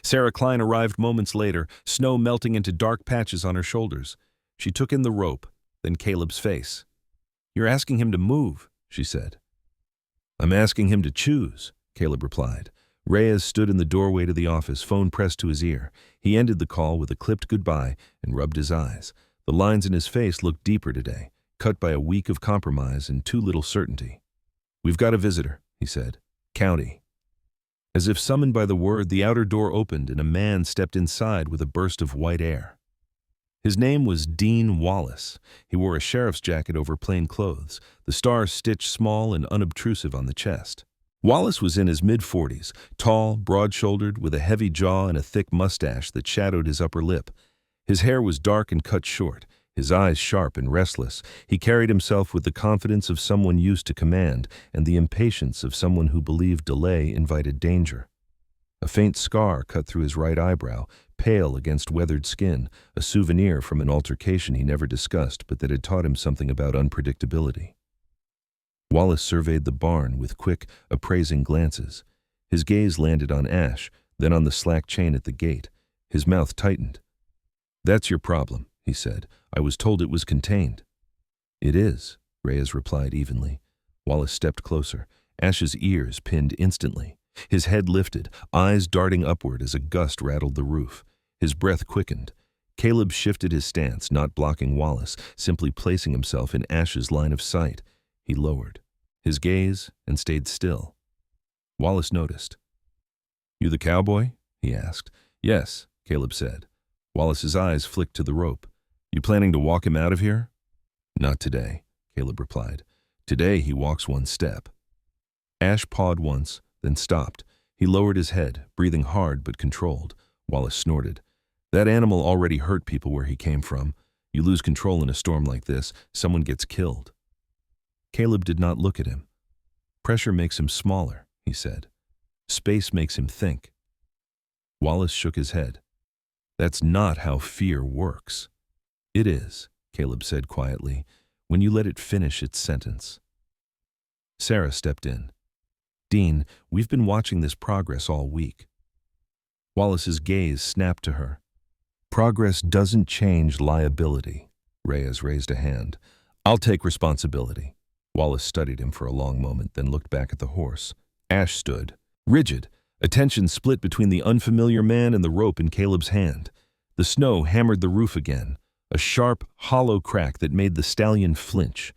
Sarah Klein arrived moments later, snow melting into dark patches on her shoulders. She took in the rope, then Caleb's face. "You're asking him to move," she said. "I'm asking him to choose," Caleb replied. Reyes stood in the doorway to the office, phone pressed to his ear. He ended the call with a clipped goodbye and rubbed his eyes. The lines in his face looked deeper today, cut by a week of compromise and too little certainty. "We've got a visitor," he said. "County." As if summoned by the word, the outer door opened and a man stepped inside with a burst of white air. His name was Dean Wallace. He wore a sheriff's jacket over plain clothes, the stars stitched small and unobtrusive on the chest. Wallace was in his mid-40s, tall, broad-shouldered, with a heavy jaw and a thick mustache that shadowed his upper lip. His hair was dark and cut short, his eyes sharp and restless. He carried himself with the confidence of someone used to command and the impatience of someone who believed delay invited danger. A faint scar cut through his right eyebrow, pale against weathered skin, a souvenir from an altercation he never discussed but that had taught him something about unpredictability. Wallace surveyed the barn with quick, appraising glances. His gaze landed on Ash, then on the slack chain at the gate. His mouth tightened. "That's your problem," he said. "I was told it was contained." "It is," Reyes replied evenly. Wallace stepped closer. Ash's ears pinned instantly. His head lifted, eyes darting upward as a gust rattled the roof. His breath quickened. Caleb shifted his stance, not blocking Wallace, simply placing himself in Ash's line of sight. He lowered his gaze and stayed still. Wallace noticed. "You the cowboy?" he asked. "Yes," Caleb said. Wallace's eyes flicked to the rope. "You planning to walk him out of here?" "Not today," Caleb replied. "Today he walks one step." Ash pawed once, then stopped. He lowered his head, breathing hard but controlled. Wallace snorted. "That animal already hurt people where he came from. You lose control in a storm like this, someone gets killed." Caleb did not look at him. "Pressure makes him smaller," he said. "Space makes him think." Wallace shook his head. "That's not how fear works." "It is," Caleb said quietly, "when you let it finish its sentence." Sarah stepped in. "Dean, we've been watching this progress all week." Wallace's gaze snapped to her. "Progress doesn't change liability." Reyes raised a hand. "I'll take responsibility." Wallace studied him for a long moment, then looked back at the horse. Ash stood, rigid, attention split between the unfamiliar man and the rope in Caleb's hand. The snow hammered the roof again, a sharp, hollow crack that made the stallion flinch.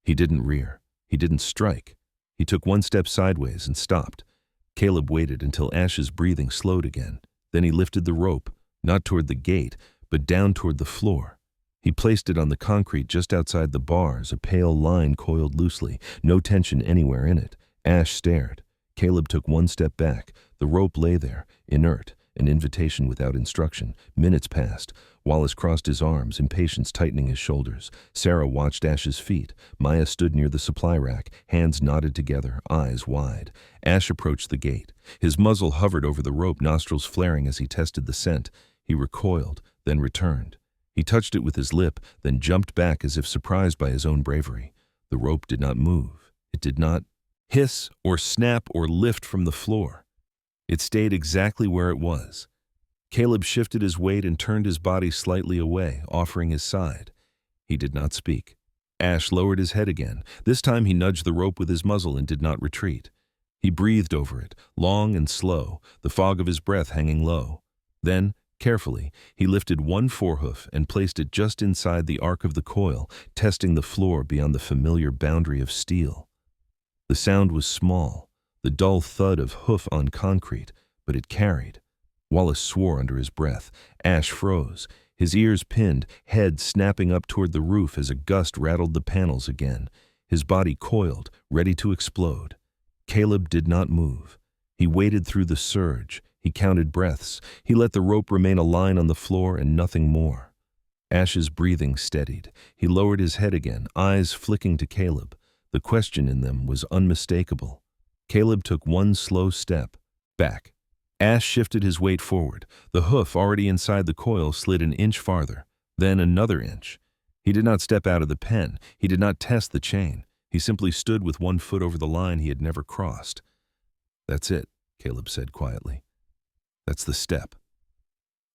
He didn't rear. He didn't strike. He took one step sideways and stopped. Caleb waited until Ash's breathing slowed again. Then he lifted the rope, not toward the gate, but down toward the floor. He placed it on the concrete just outside the bars, a pale line coiled loosely, no tension anywhere in it. Ash stared. Caleb took one step back. The rope lay there, inert, an invitation without instruction. Minutes passed. Wallace crossed his arms, impatience tightening his shoulders. Sarah watched Ash's feet. Maya stood near the supply rack, hands knotted together, eyes wide. Ash approached the gate. His muzzle hovered over the rope, nostrils flaring as he tested the scent. He recoiled, then returned. He touched it with his lip, then jumped back as if surprised by his own bravery. The rope did not move. It did not hiss or snap or lift from the floor. It stayed exactly where it was. Caleb shifted his weight and turned his body slightly away, offering his side. He did not speak. Ash lowered his head again. This time he nudged the rope with his muzzle and did not retreat. He breathed over it, long and slow, the fog of his breath hanging low. Then, carefully, he lifted one forehoof and placed it just inside the arc of the coil, testing the floor beyond the familiar boundary of steel. The sound was small, the dull thud of hoof on concrete, but it carried. Wallace swore under his breath. Ash froze, his ears pinned, head snapping up toward the roof as a gust rattled the panels again. His body coiled, ready to explode. Caleb did not move. He waited through the surge. He counted breaths. He let the rope remain a line on the floor and nothing more. Ash's breathing steadied. He lowered his head again, eyes flicking to Caleb. The question in them was unmistakable. Caleb took one slow step, back. Ash shifted his weight forward. The hoof, already inside the coil, slid an inch farther, then another inch. He did not step out of the pen. He did not test the chain. He simply stood with one foot over the line he had never crossed. "That's it," Caleb said quietly. "That's the step."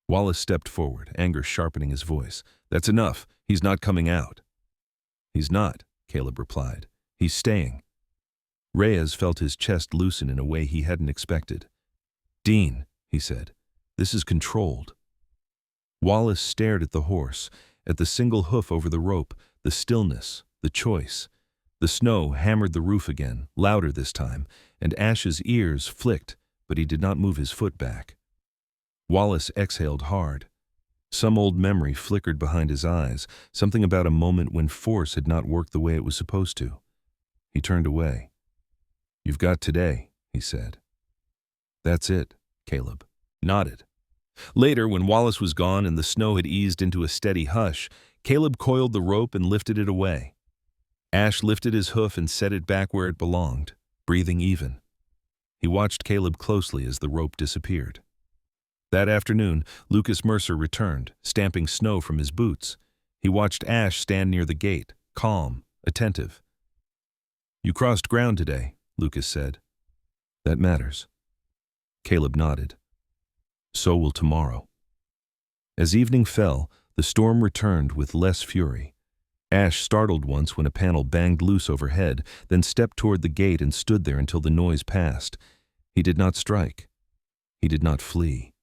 Wallace stepped forward, anger sharpening his voice. "That's enough. He's not coming out." "He's not," Caleb replied. "He's staying." Reyes felt his chest loosen in a way he hadn't expected. "Dean," he said, "this is controlled." Wallace stared at the horse, at the single hoof over the rope, the stillness, the choice. The snow hammered the roof again, louder this time, and Ash's ears flicked, but he did not move his foot back. Wallace exhaled hard. Some old memory flickered behind his eyes, something about a moment when force had not worked the way it was supposed to. He turned away. "You've got today," he said. "That's it," Caleb nodded. Later, when Wallace was gone and the snow had eased into a steady hush, Caleb coiled the rope and lifted it away. Ash lifted his hoof and set it back where it belonged, breathing even. He watched Caleb closely as the rope disappeared. That afternoon, Lucas Mercer returned, stamping snow from his boots. He watched Ash stand near the gate, calm, attentive. "You crossed ground today," Lucas said. "That matters." Caleb nodded. "So will tomorrow." As evening fell, the storm returned with less fury. Ash startled once when a panel banged loose overhead, then stepped toward the gate and stood there until the noise passed. He did not strike. He did not flee.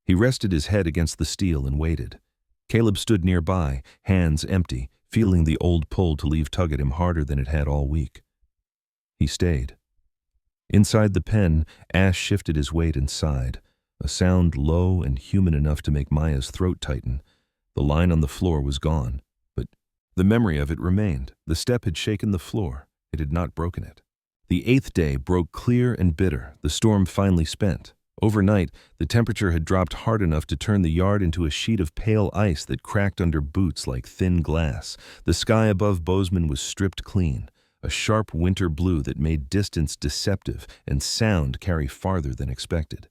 He rested his head against the steel and waited. Caleb stood nearby, hands empty, feeling the old pull to leave tug at him harder than it had all week. He stayed. Inside the pen, Ash shifted his weight and sighed, a sound low and human enough to make Maya's throat tighten. The line on the floor was gone, but the memory of it remained. The step had shaken the floor. It had not broken it. The 8th day broke clear and bitter, the storm finally spent. Overnight, the temperature had dropped hard enough to turn the yard into a sheet of pale ice that cracked under boots like thin glass. The sky above Bozeman was stripped clean, a sharp winter blue that made distance deceptive and sound carry farther than expected.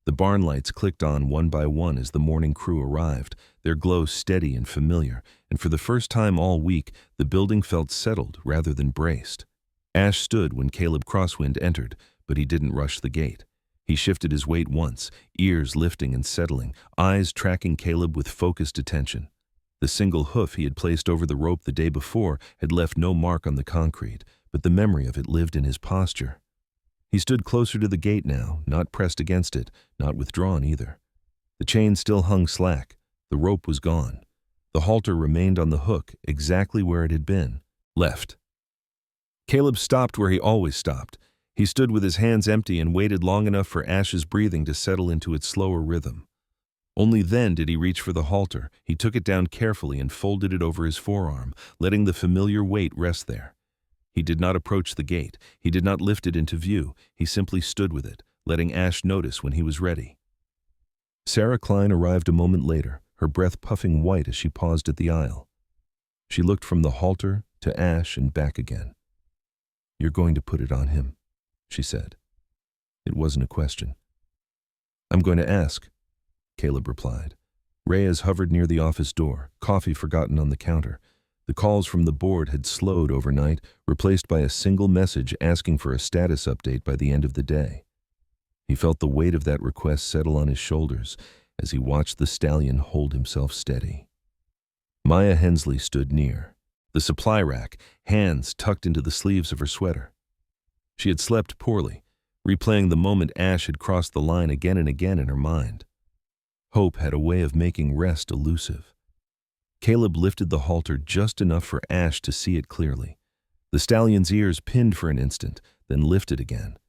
The barn lights clicked on one by one as the morning crew arrived, their glow steady and familiar, and for the first time all week, the building felt settled rather than braced. Ash stood when Caleb Crosswind entered, but he didn't rush the gate. He shifted his weight once, ears lifting and settling, eyes tracking Caleb with focused attention. The single hoof he had placed over the rope the day before had left no mark on the concrete, but the memory of it lived in his posture. He stood closer to the gate now, not pressed against it, not withdrawn either. The chain still hung slack. The rope was gone. The halter remained on the hook, exactly where it had been. Left. Caleb stopped where he always stopped. He stood with his hands empty and waited long enough for Ash's breathing to settle into its slower rhythm. Only then did he reach for the halter. He took it down carefully and folded it over his forearm, letting the familiar weight rest there. He did not approach the gate. He did not lift it into view. He simply stood with it, letting Ash notice when he was ready. Sarah Klein arrived a moment later, her breath puffing white as she paused at the aisle. She looked from the halter to Ash and back again. "You're going to put it on him," she said. It wasn't a question. "I'm going to ask," Caleb replied. Reyes hovered near the office door, coffee forgotten on the counter. The calls from the board had slowed overnight, replaced by a single message asking for a status update by the end of the day. He felt the weight of that request settle on his shoulders as he watched the stallion hold himself steady. Maya Hensley stood near, the supply rack, hands tucked into the sleeves of her sweater. She had slept poorly, replaying the moment Ash had crossed the line again and again in her mind. Hope had a way of making rest elusive. Caleb lifted the halter just enough for Ash to see it clearly. The stallion's ears pinned for an instant, then lifted again.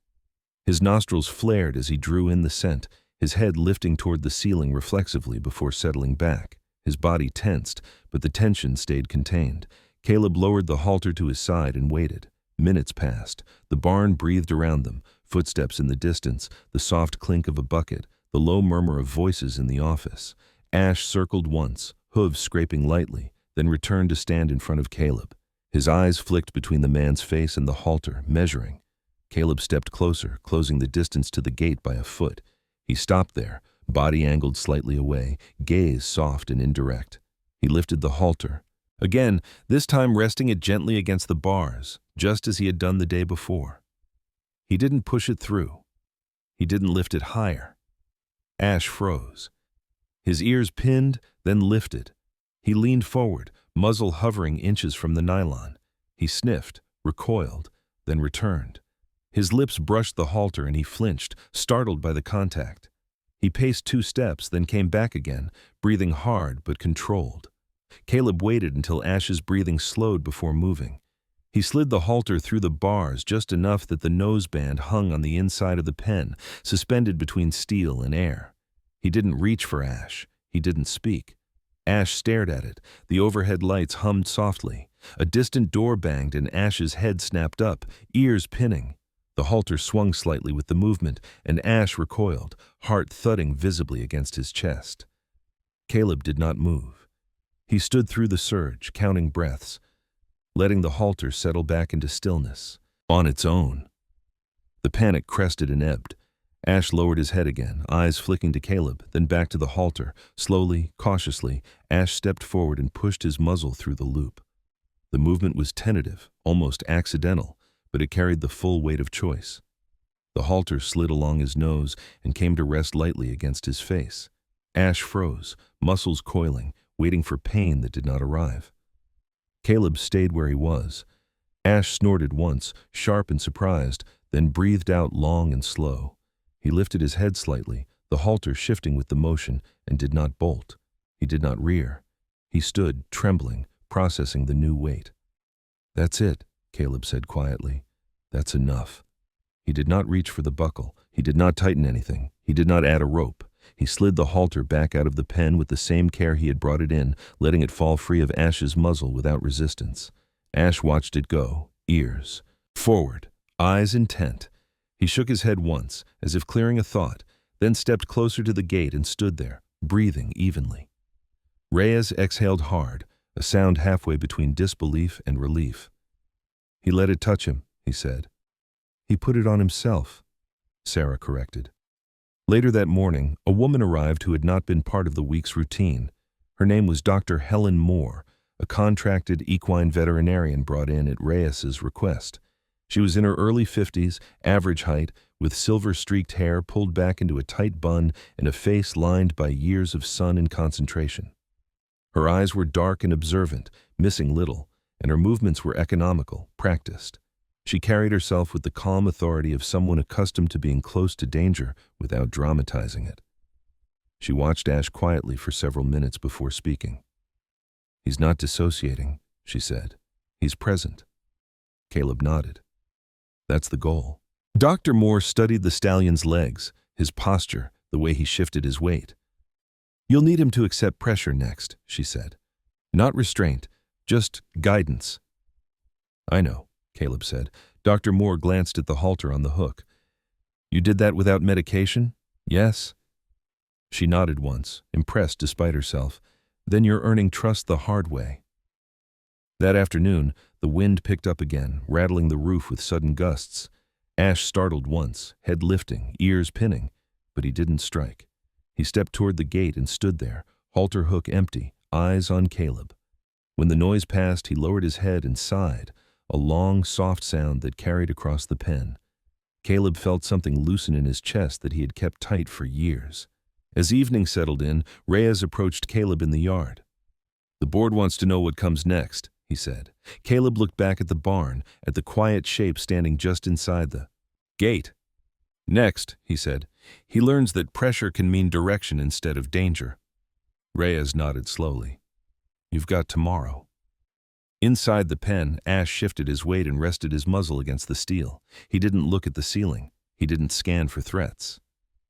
His nostrils flared as he drew in the scent, his head lifting toward the ceiling reflexively before settling back. His body tensed, but the tension stayed contained. Caleb lowered the halter to his side and waited. Minutes passed. The barn breathed around them, footsteps in the distance, the soft clink of a bucket, the low murmur of voices in the office. Ash circled once, hooves scraping lightly, then returned to stand in front of Caleb. His eyes flicked between the man's face and the halter, measuring. Caleb stepped closer, closing the distance to the gate by a foot. He stopped there, body angled slightly away, gaze soft and indirect. He lifted the halter. Again, this time resting it gently against the bars, just as he had done the day before. He didn't push it through. He didn't lift it higher. Ash froze. His ears pinned, then lifted. He leaned forward, muzzle hovering inches from the nylon. He sniffed, recoiled, then returned. His lips brushed the halter and he flinched, startled by the contact. He paced 2 steps, then came back again, breathing hard but controlled. Caleb waited until Ash's breathing slowed before moving. He slid the halter through the bars just enough that the noseband hung on the inside of the pen, suspended between steel and air. He didn't reach for Ash. He didn't speak. Ash stared at it. The overhead lights hummed softly. A distant door banged and Ash's head snapped up, ears pinning. The halter swung slightly with the movement, and Ash recoiled, heart thudding visibly against his chest. Caleb did not move. He stood through the surge, counting breaths, letting the halter settle back into stillness, on its own. The panic crested and ebbed. Ash lowered his head again, eyes flicking to Caleb, then back to the halter. Slowly, cautiously, Ash stepped forward and pushed his muzzle through the loop. The movement was tentative, almost accidental, but it carried the full weight of choice. The halter slid along his nose and came to rest lightly against his face. Ash froze, muscles coiling, waiting for pain that did not arrive. Caleb stayed where he was. Ash snorted once, sharp and surprised, then breathed out long and slow. He lifted his head slightly, the halter shifting with the motion, and did not bolt. He did not rear. He stood, trembling, processing the new weight. "That's it," Caleb said quietly. "That's enough." He did not reach for the buckle. He did not tighten anything. He did not add a rope. He slid the halter back out of the pen with the same care he had brought it in, letting it fall free of Ash's muzzle without resistance. Ash watched it go, ears forward, eyes intent. He shook his head once, as if clearing a thought, then stepped closer to the gate and stood there, breathing evenly. Reyes exhaled hard, a sound halfway between disbelief and relief. "He let it touch him," he said. "He put it on himself," Sarah corrected. Later that morning, a woman arrived who had not been part of the week's routine. Her name was Dr. Helen Moore, a contracted equine veterinarian brought in at Reyes's request. She was in her early 50s, average height, with silver-streaked hair pulled back into a tight bun and a face lined by years of sun and concentration. Her eyes were dark and observant, missing little, and her movements were economical, practiced. She carried herself with the calm authority of someone accustomed to being close to danger without dramatizing it. She watched Ash quietly for several minutes before speaking. "He's not dissociating," she said. "He's present." Caleb nodded. "That's the goal." Dr. Moore studied the stallion's legs, his posture, the way he shifted his weight. "You'll need him to accept pressure next," she said. "Not restraint, just guidance." "I know," Caleb said. Dr. Moore glanced at the halter on the hook. "You did that without medication?" "Yes." She nodded once, impressed despite herself. "Then you're earning trust the hard way." That afternoon, the wind picked up again, rattling the roof with sudden gusts. Ash startled once, head lifting, ears pinning, but he didn't strike. He stepped toward the gate and stood there, halter hook empty, eyes on Caleb. When the noise passed, he lowered his head and sighed, a long, soft sound that carried across the pen. Caleb felt something loosen in his chest that he had kept tight for years. As evening settled in, Reyes approached Caleb in the yard. "The board wants to know what comes next," he said. Caleb looked back at the barn, at the quiet shape standing just inside the gate. "Next," he said, "he learns that pressure can mean direction instead of danger." Reyes nodded slowly. "You've got tomorrow." Inside the pen, Ash shifted his weight and rested his muzzle against the steel. He didn't look at the ceiling. He didn't scan for threats.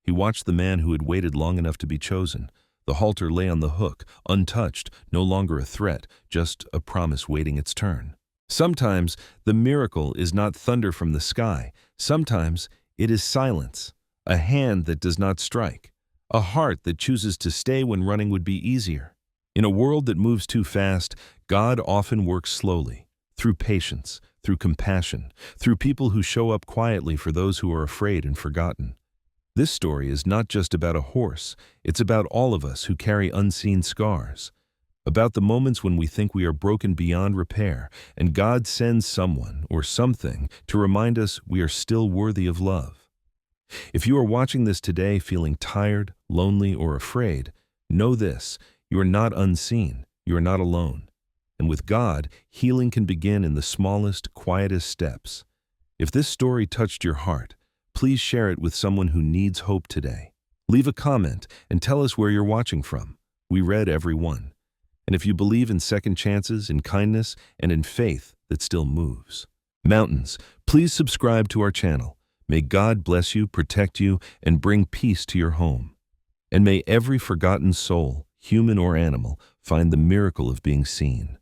He watched the man who had waited long enough to be chosen. The halter lay on the hook, untouched, no longer a threat, just a promise waiting its turn. Sometimes the miracle is not thunder from the sky. Sometimes it is silence, a hand that does not strike, a heart that chooses to stay when running would be easier. In a world that moves too fast, God often works slowly, through patience, through compassion, through people who show up quietly for those who are afraid and forgotten. This story is not just about a horse, it's about all of us who carry unseen scars, about the moments when we think we are broken beyond repair, and God sends someone or something to remind us we are still worthy of love. If you are watching this today feeling tired, lonely, or afraid, know this: you are not unseen, you are not alone. And with God, healing can begin in the smallest, quietest steps. If this story touched your heart, please share it with someone who needs hope today. Leave a comment and tell us where you're watching from. We read every one. And if you believe in second chances, in kindness, and in faith, that still moves. Mountains, please subscribe to our channel. May God bless you, protect you, and bring peace to your home. And may every forgotten soul, human or animal, find the miracle of being seen.